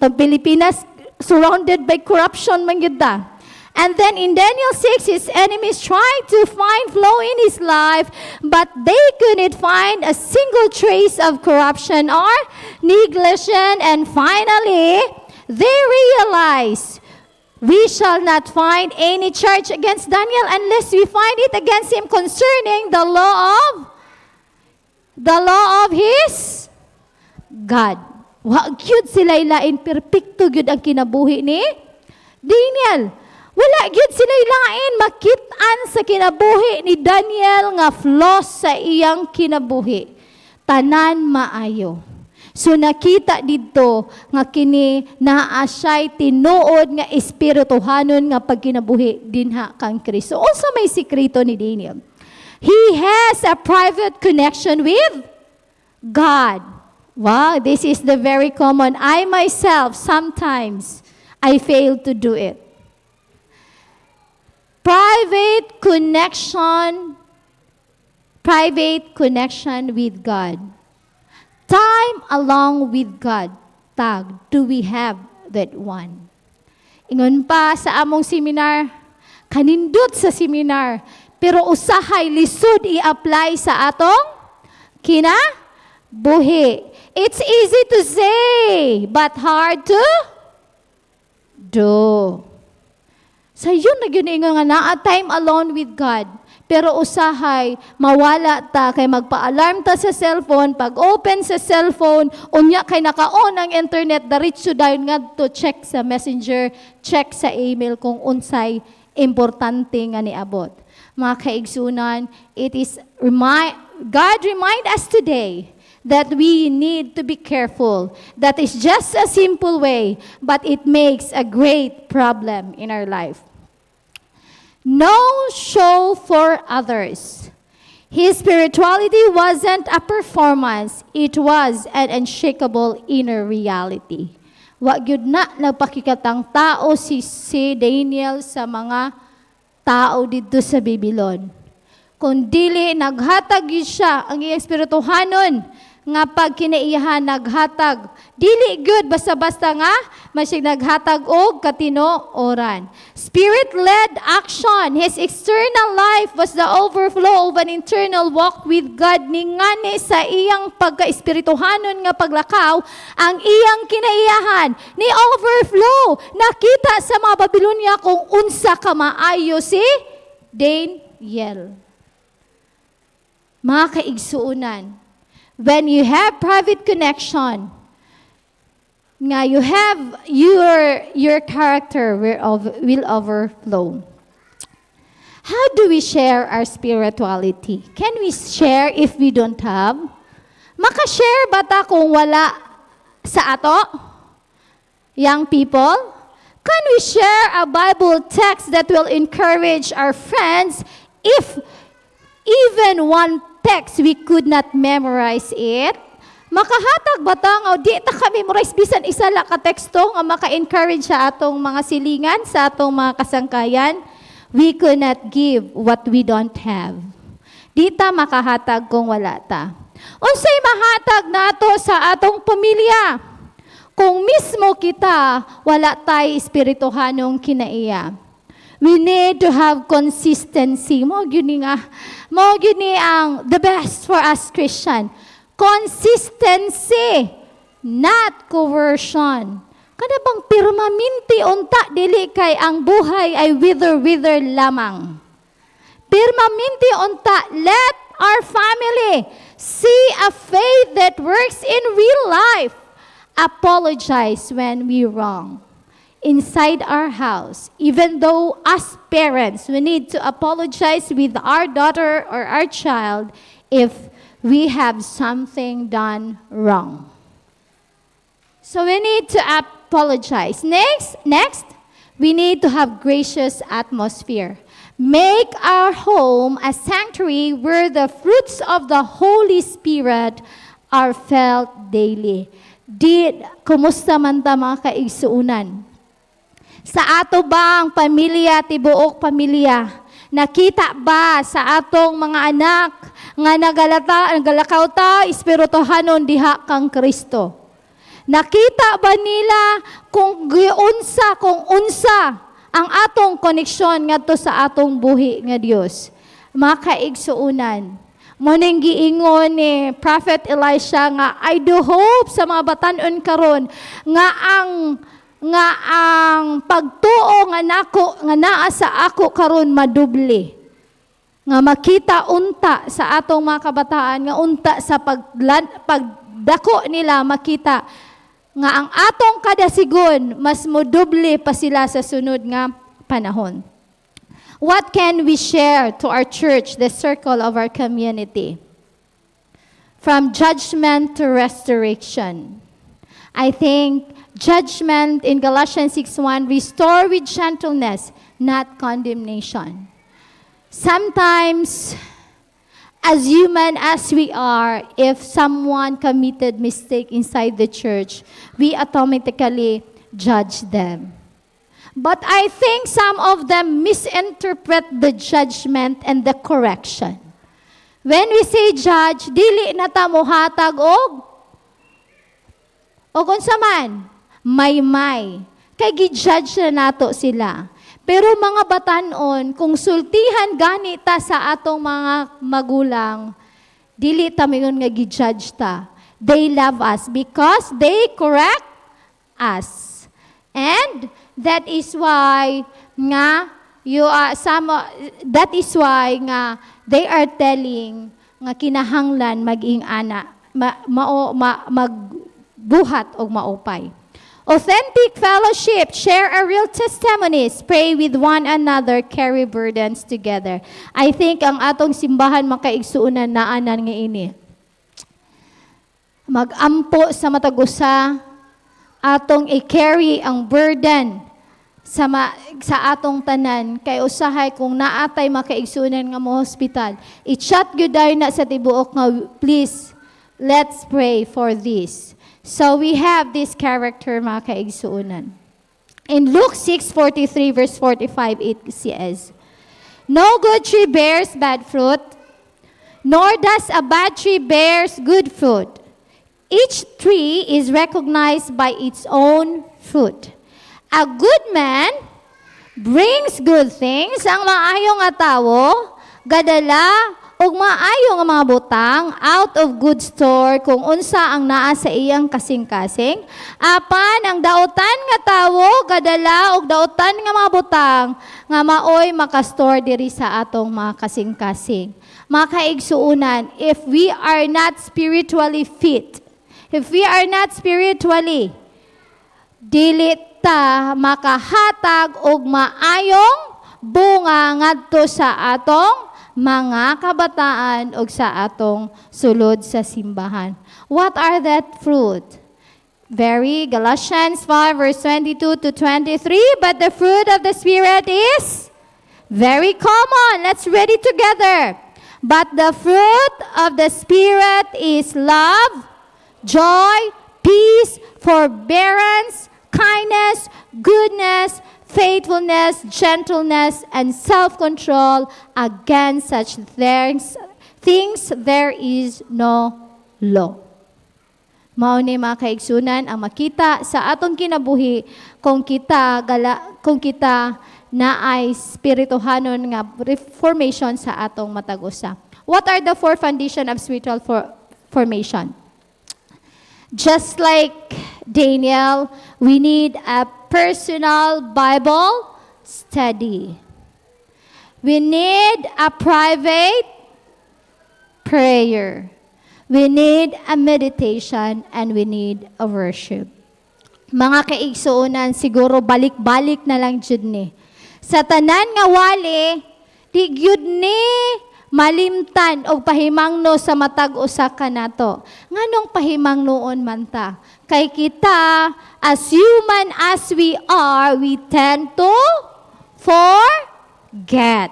Itong Pilipinas, surrounded by corruption man gid ta. And then in Daniel 6, his enemies tried to find flaw in his life, but they couldn't find a single trace of corruption or negligence. And finally, they realized, we shall not find any charge against Daniel unless we find it against him concerning the law of his God. Wa gyud sila ilain, perpekto gyud ang kinabuhi ni Daniel. Wala gyud sila ilain makit-an sa kinabuhi ni Daniel nga flaws sa iyang kinabuhi. Tanan maayo. So nakita dito nga kini naa siya'y tinuod nga espirituhanon nga pagkinabuhi dinha kang Kristo. Unsa may sikreto ni Daniel? He has a private connection with God. Wow, this is the very common. I myself, sometimes, I fail to do it. Private connection with God. Time along with God. Tag, do we have that one? Ingon pa sa among seminar, kanindot sa seminar, pero usahay lisod i-apply sa atong kinabuhi. It's easy to say, but hard to do. Sa yun na yun nga naa time alone with God. pero usahay mawala ta kay magpa-alarm ta sa cellphone, pag open sa cellphone, unya kay naka-on ang internet, diretso dayon ngadto check sa messenger, check sa email kung unsay importante nga niabot. Mga kaigsunan, God remind us today that we need to be careful. That is just a simple way, but it makes a great problem in our life. No show for others. His spirituality wasn't a performance. It was an unshakable inner reality. Wag yun na nagpakikatang tao si Daniel sa mga tao dito sa Babylon. Kung dili naghatag yun siya ang iyang espirituhanon nga pag kinaiyahan naghatag. Dili good basta-basta nga masig naghatag og katinooran. Spirit-led action. His external life was the overflow of an internal walk with God. Ningani sa iyang pagka-espirituhanon nga paglakaw, ang iyang kinaiyahan ni overflow. Nakita sa mga Babylonia kung unsa ka maayo si Daniel. Mga kaigsuunan, when you have private connection, nga you have your character will overflow. How do we share our spirituality? Can we share if we don't have? Maka-share ba ta kung wala sa ato? Young people, can we share a Bible text that will encourage our friends if even one text we could not memorize it? Makahatag ba ta nga di ta ka memorize bisan isa la ka teksto nga maka-encourage sa atong mga silingan, sa atong mga kasangkayan? We could not give what we don't have. Di ta makahatag kung wala ta. Unsay mahatag nato sa atong pamilya kung mismo kita wala tay espirituhanong kinaiya? We need to have consistency. Mo gyud ni ang the best for us Christian. Consistency, not coercion. Kada bang permanente unta dili kay ang buhay ay wither lamang. Permanente unta, let our family see a faith that works in real life. Apologize when we wrong. Inside our house, even though as parents, we need to apologize with our daughter or our child if we have something done wrong. So we need to apologize. Next, we need to have gracious atmosphere. Make our home a sanctuary where the fruits of the Holy Spirit are felt daily. Kumusta man ta mga kaigsuunan? Sa ato ba ang pamilya, tibuok pamilya? Nakita ba sa atong mga anak nga nagalakaw ta, espirituhanon diha kang Kristo? Nakita ba nila kung unsa ang atong koneksyon ngadto sa atong buhi nga Dios? Mga kaigsuunan, mo ning giingon ni Prophet Elisha nga I do hope sa mga batan-on karon nga ang pagtuo nga naa sa ako karon maduble. Nga makita unta sa atong mga kabataan nga unta sa pagdako nila makita nga ang atong kadasigon mas moduble pa sila sa sunod nga panahon. What can we share to our church, the circle of our community? From judgment to restoration. I think judgment in Galatians 6:1, restore with gentleness, not condemnation. Sometimes, as human as we are, if someone committed mistake inside the church, we automatically judge them. But I think some of them misinterpret the judgment and the correction. When we say judge, dili na ta mohatag o unsa man, may. Kay gi-judge na nato sila. Pero mga batanon, kung sultihan gani ta sa atong mga magulang, dili ta mayon nga gi-judge ta. They love us because they correct us. And that is why nga that is why nga they are telling nga kinahanglan maging ana magbuhat og maupay. Authentic fellowship, share a real testimonies, pray with one another, carry burdens together. I think ang atong simbahan makaigsuunan naanan nga ini. Magampo sa matag-usa, atong i-carry ang burden sa atong tanan kay usahay kung naatay makaigsuunan nga mo hospital. I-chat gyud na sa tibuok nga please, let's pray for this. So we have this character mga kaigsuunan. In Luke 6:43 verse 45 it says, "No good tree bears bad fruit, nor does a bad tree bears good fruit. Each tree is recognized by its own fruit. A good man brings good things, ang maayo nga tawo gadala ug maayo nga mga butang out of good store kung unsa ang naa sa iyang kasing-kasing. Apan ang dautan nga tawo gadala og dautan nga mga butang nga maoy makastore diri sa atong mga kasing-kasing. Mga kaigsuunan, if we are not spiritually fit, if we are not spiritually, dili ta makahatag og maayong bunga ngadto sa atong mga kabataan o sa atong sulod sa simbahan. What are that fruit? Galatians 5 verse 22 to 23, but the fruit of the Spirit is very common. Let's read it together. But the fruit of the Spirit is love, joy, peace, forbearance, kindness, goodness, faithfulness, gentleness, and self-control. Against such things there is no law. Mao ni mga kaigsunan ang makita sa atong kinabuhi kung kita na ay spirituhanon nga reformation sa atong matag-usa. What are the four foundation of spiritual formation? Just like Daniel, we need a personal Bible study. We need a private prayer. We need a meditation and we need a worship. Mga kaigsuunan, siguro balik-balik na lang jud ni. Sa tanan nga wali, di gyud ni malimtan og pahimangno sa matag usa ka nato. Nganong pahimangnoon man ta? Kay kita, as human as we are, we tend to forget.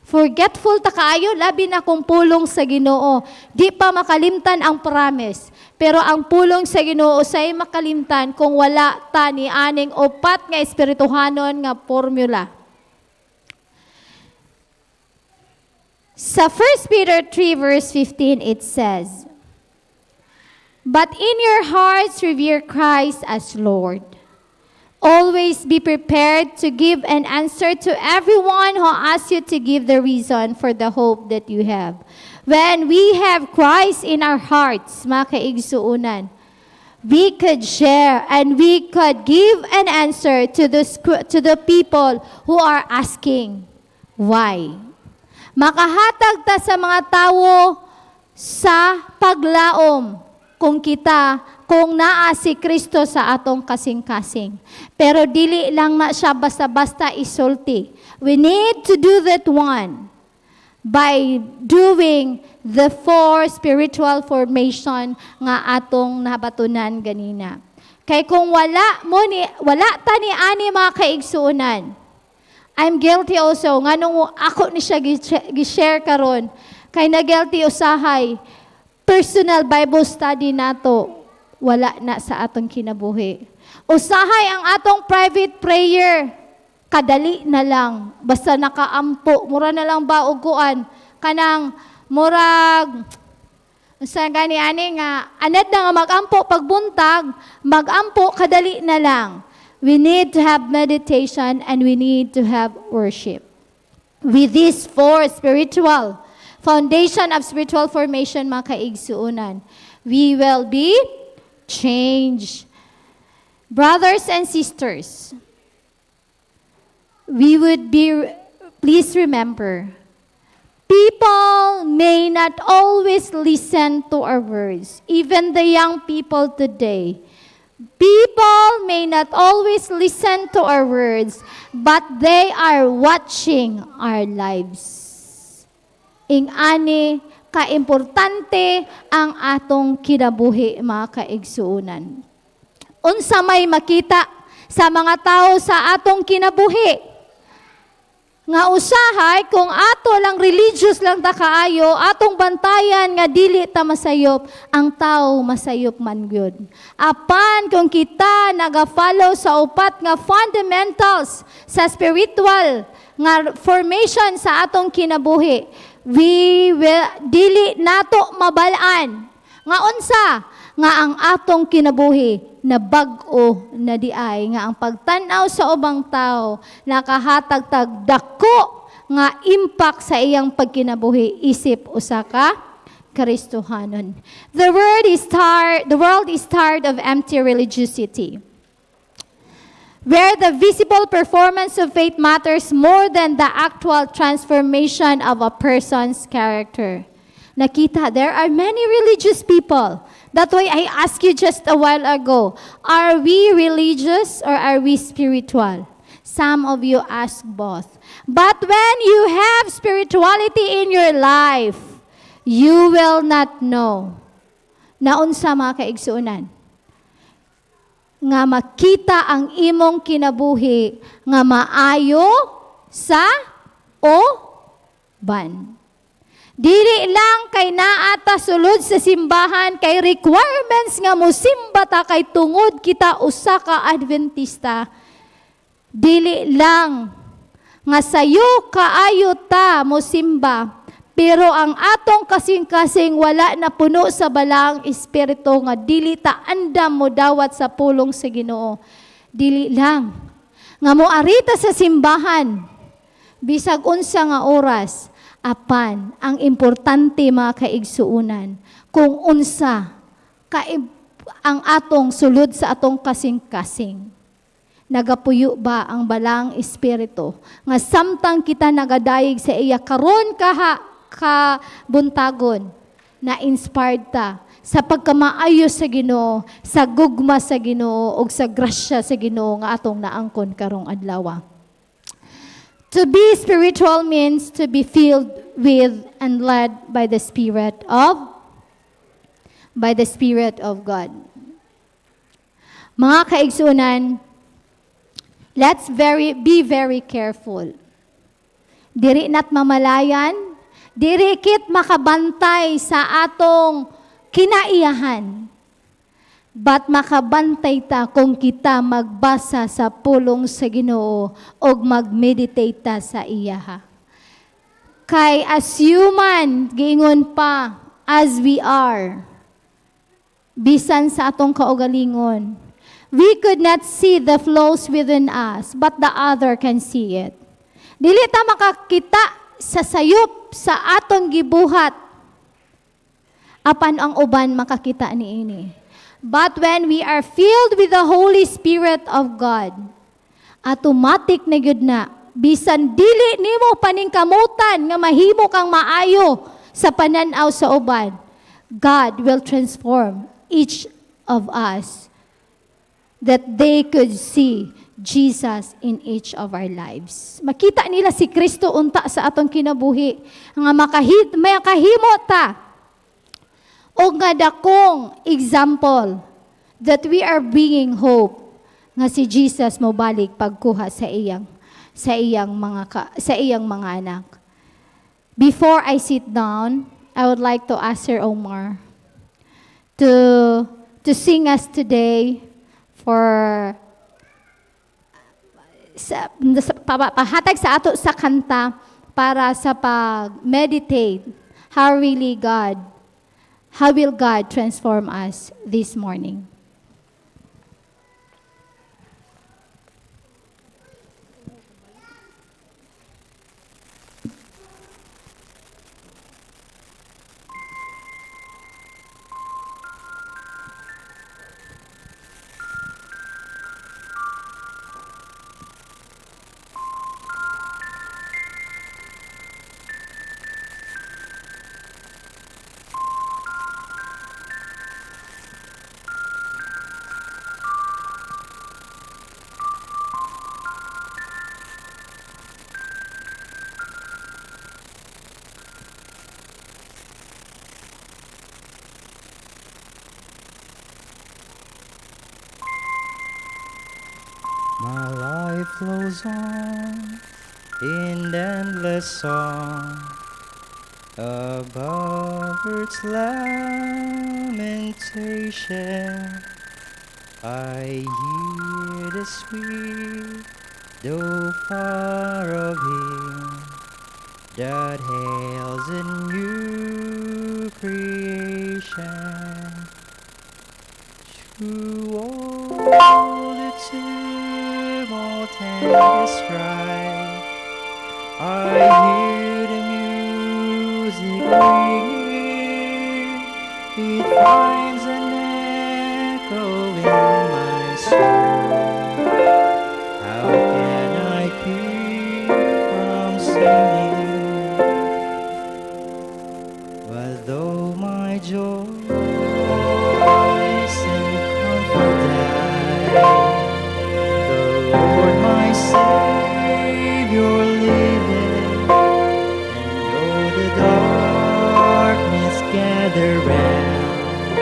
Forgetful ta kaayo, labi na kung pulong sa Ginoo. Di pa makalimtan ang promise. Pero ang pulong sa Ginoo say makalimtan kung wala ta ni aning upat nga espirituhanon nga formula. Sa 1 Peter 3 verse 15 it says, "But in your hearts revere Christ as Lord. Always be prepared to give an answer to everyone who asks you to give the reason for the hope that you have." When we have Christ in our hearts, mga kaigsuunan, we could share and we could give an answer to the people who are asking why. Makahatag ta sa mga tawo sa paglaom kung naa si Kristo sa atong kasing-kasing. Pero dili lang na siya basta-basta isulti. We need to do that one by doing the four spiritual formation nga atong nabatunan ganina. Kay kung wala ta ni ani mga kaigsuunan, I'm guilty also. Nganong ako ni siya gi-share karon. Kay na guilty usahay. Personal Bible study nato. Wala na sa atong kinabuhi. Usahay ang atong private prayer. Kadali na lang. Basta nakaampo. Mura na lang ba uguan. Kanang murag saan gani ani nga anad na nga magampo pagbuntag, magampo kadali na lang. We need to have meditation and we need to have worship. With these four spiritual foundation of spiritual formation, mga kaigsuunan, we will be changed. Brothers and sisters, we would be, please remember, people may not always listen to our words, even the young people today. People may not always listen to our words, but they are watching our lives. Ing-ani, kaimportante ang atong kinabuhi, mga kaigsuunan. Unsa may makita sa mga tao sa atong kinabuhi, nga usahay kung ato lang religious lang ta kaayo, atong bantayan nga dili ta masayop, ang tao masayop man gyud. Apan kung kita naga-follow sa upat nga fundamentals sa spiritual nga formation sa atong kinabuhi, we will dili nato mabalaan nga unsa nga ang atong kinabuhi na bag-o na diay nga ang pagtan-aw sa ubang tao nakahatag tag dako nga impact sa iyang pagkinabuhi isip usa ka Kristohanon. The world is tired of empty religiosity, where the visible performance of faith matters more than the actual transformation of a person's character. Nakita, there are many religious people. That's why I asked you just a while ago, are we religious or are we spiritual? Some of you ask both. But when you have spirituality in your life, you will not know na unsa mga kaigsuunan nga makita ang imong kinabuhi nga maayo sa ban. Dili lang kay naata sulod sa simbahan kay requirements nga mosimba ta kay tungod kita usa ka Adventista. Dili lang nga sayo kaayo ta mosimba, pero ang atong kasing-kasing wala na puno sa balaang espiritu nga dili ta andam mo dawat sa pulong sa Ginoo. Dili lang nga moarita sa simbahan bisag unsa nga oras. Apan, ang importante mga kaigsuunan, kung unsa ang atong sulod sa atong kasing-kasing. Nagapuyo ba ang balang espiritu nga samtang kita nagadayeg sa iya karon ka buntagon na inspired ta sa pagkamaayo sa Ginoo, sa gugma sa Ginoo ug sa grasya sa Ginoo nga atong naangkon karong adlaw. To be spiritual means to be filled with and led by the Spirit of God. Mga kaigsunan, let's be very careful. Diri nat mamalayan, diri kit makabantay sa atong kinaiyahan. But makabantay ta kung kita magbasa sa pulong sa Ginoo o mag-meditate ta sa iyaha. Kay as human, giingon pa, as we are, bisan sa atong kaugalingon, we could not see the flows within us, but the other can see it. Dili ta makakita sa sayop sa atong gibuhat, apan ang uban makakita niini. But when we are filled with the Holy Spirit of God, automatic na gyud na, bisan dili nimo paningkamutan nga mahimo kang maayo sa pananaw sa uban, God will transform each of us that they could see Jesus in each of our lives. Makita nila si Kristo unta sa atong kinabuhi, nga makahimo ta o nga dakong example that we are bringing hope nga si Jesus mo balik pagkuha sa iyang mga anak. Before I sit down, I would like to ask Sir Omar to sing us today for pahatag sa ato sa kanta para sa pag-meditate how will God transform us this morning. flows on in endless song above earth's lamentation. I hear the sweet, though far of him that hails a new creation. Through all the tumult and the strife, I hear the music ringing. It finds an echo in my soul. How can I keep from singing? But though my joy and comfort die, the Lord my Savior liveth, and though the darkness gather round,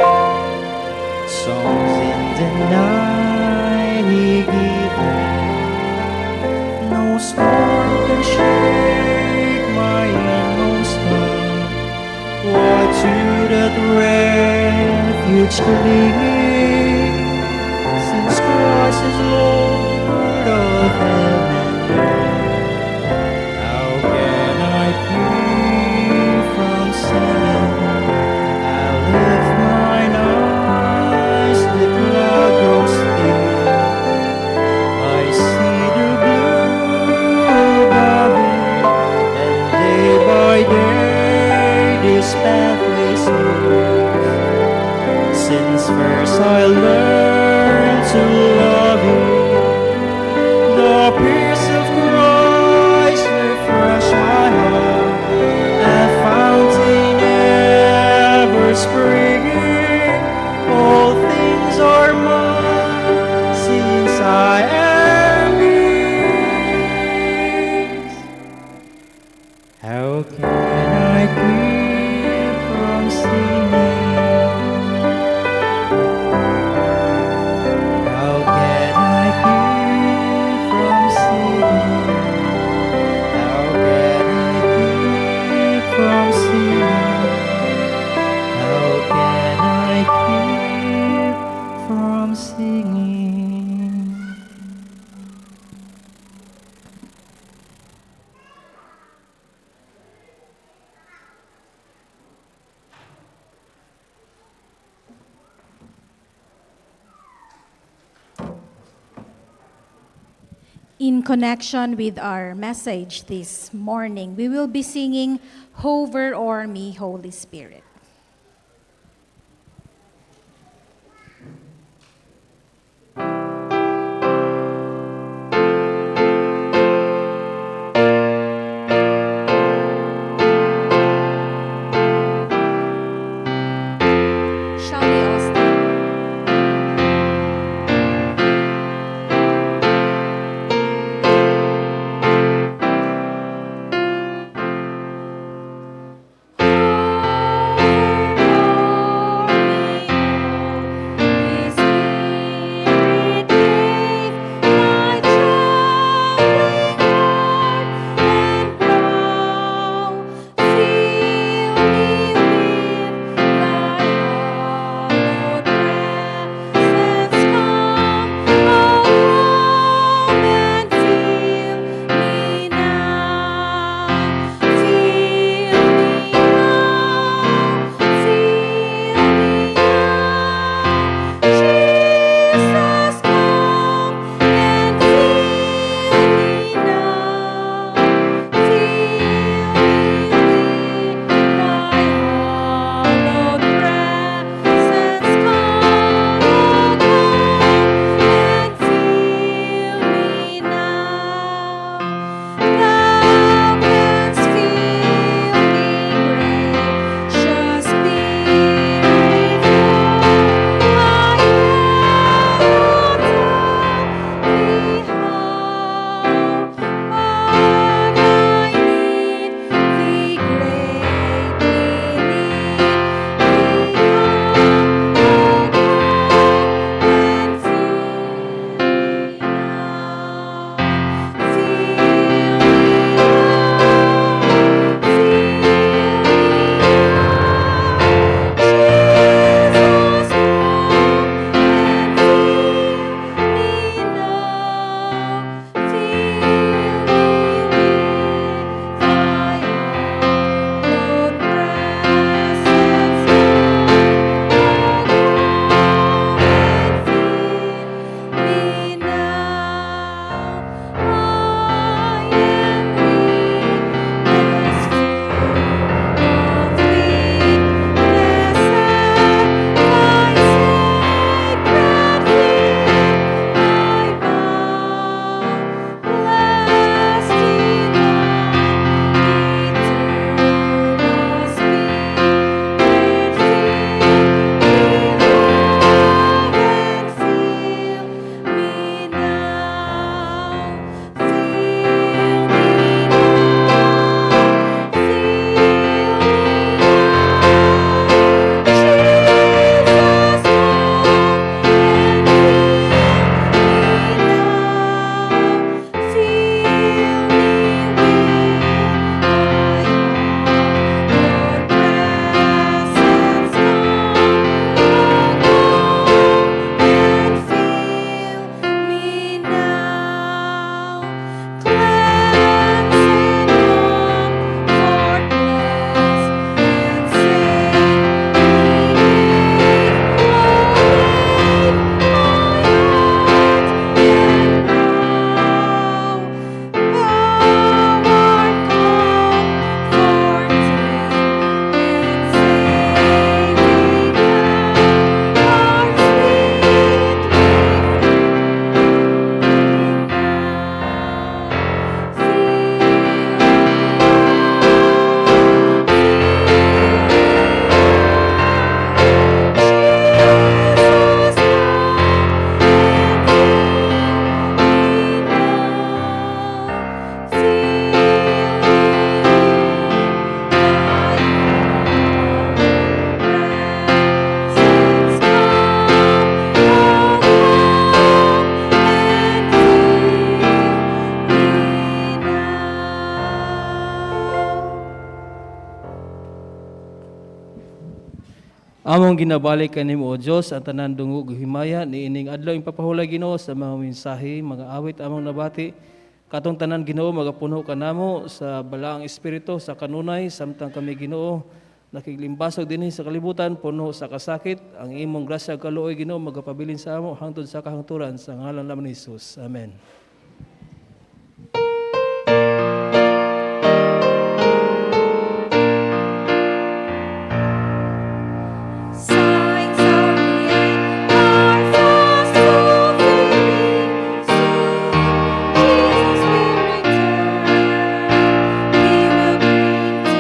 songs in the night He giveth. No storm can shake my inmost heart. Why to that refuge clinging, since Christ is Lord of heaven and earth? How can I keep from singing? I lift mine eyes, the cloud grows thick. I see the blue above it, and day by day this pathway seems. Since first I learned to love it, the peace of Christ refresh my heart, a fountain ever springing. All things are mine since I am His. How can I keep from singing? How can I keep from singing? How can I keep from singing? How can I keep from singing? In connection with our message this morning, we will be singing Hover O'er Me, Holy Spirit. Shall we all stand? Hover Among ginabalik kanimo o Dios ang tanan dungog himaya niining adlaw impapahulay Ginoo sa mga mensahe, mga awit among nabati. Katong tanan Ginoo magapuno kanamo sa balaang espiritu sa kanunay samtang kami Ginoo nakiglimbasog dinhi sa kalibutan puno sa kasakit. Ang imong grasya ug kaluoy Ginoo magapabilin sa amo hangtod sa kahangturan sa ngalan naman ni Jesus. Amen. Signs of the end are fast fulfilling. Soon Jesus will return. He will bring to an end and will take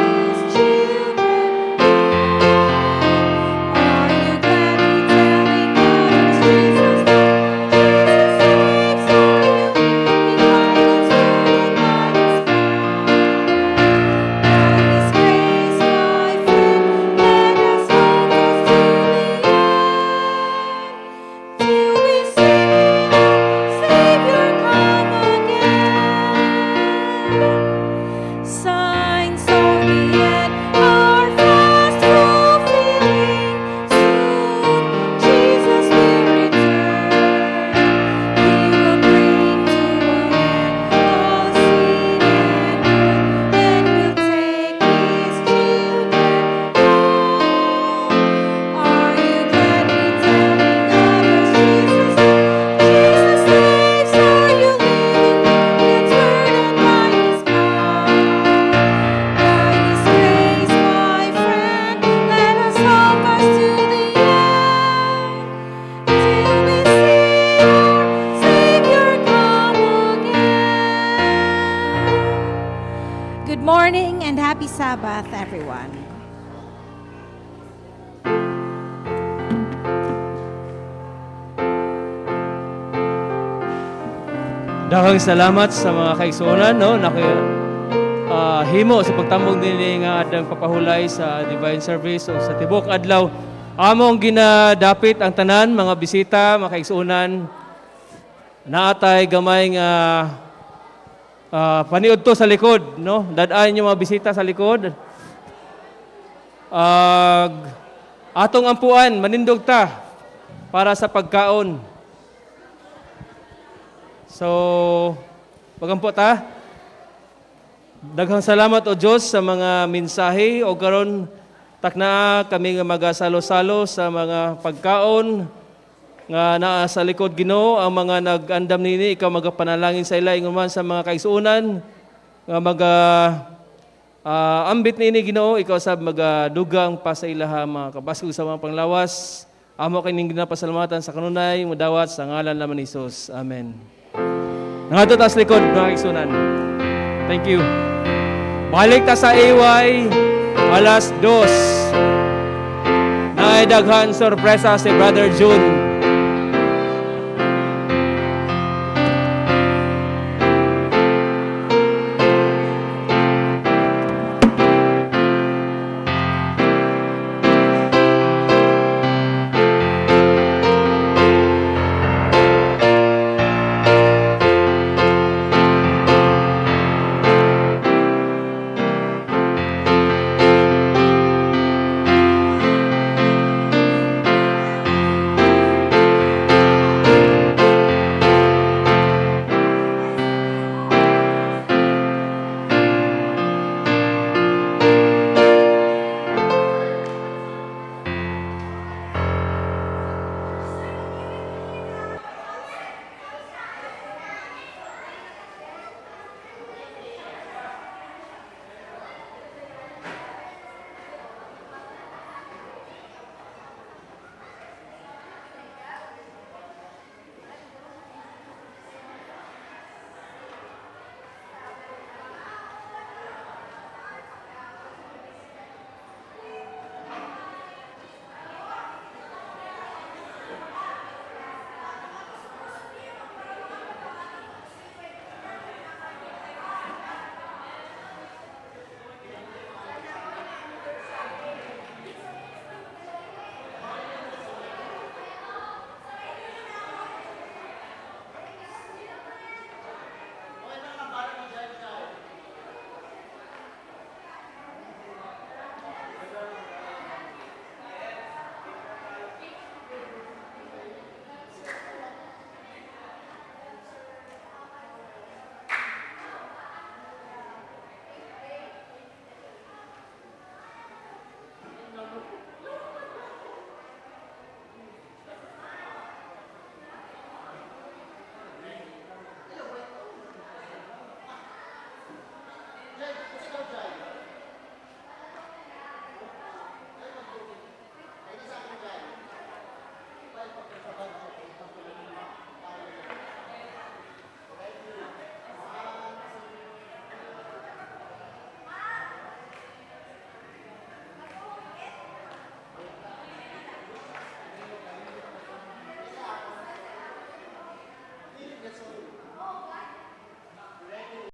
His children home. Are you gladly telling others Jesus saves? Are you in Bibles written by His by His grace, my friend, let us hold fast to the end, till we see our Savior come again. Signs of the end are fast fulfilling. Soon Jesus will return. He will bring to an end all sin and good, and will take His children home. Are you gladly telling others Jesus saves? Are you living hands burdened by His power? By His grace, my friend, let us hold fast to the end, till we see our Savior come again. Good morning and happy Sabbath, everyone. Daghang salamat sa mga kaigsuonan no himo sa pagtambong dinhi nga adang papahulay sa divine service o sa tibok adlaw. Among ginadapit ang tanan mga bisita, mga kaigsuonan. Naatay gamay nga paniud to sa likod no. Dad-an yung mga bisita sa likod. Atong ampuan manindog ta para sa pagkaon. So, pagampo ta. Daghang salamat o Diyos sa mga mensahe o karon takna kami nga magasalo-salo sa mga pagkaon nga naa sa likod Ginoo ang mga nag-andam nini ikaw magapanalangin sa ila ingon man sa mga kaigsuonan nga ambit nini Ginoo ikaw sab magadugang pa sa ilaha mga kabaskog sa mga panglawas. Amo kining ginapasalamatan sa kanunay mudawat sa ngalan naman ni Jesus. Amen. Nangadto ta sa likod mga kaigsuonan. Thank you. Balik ta sa AY alas 2. Naay daghan sorpresa si Brother June.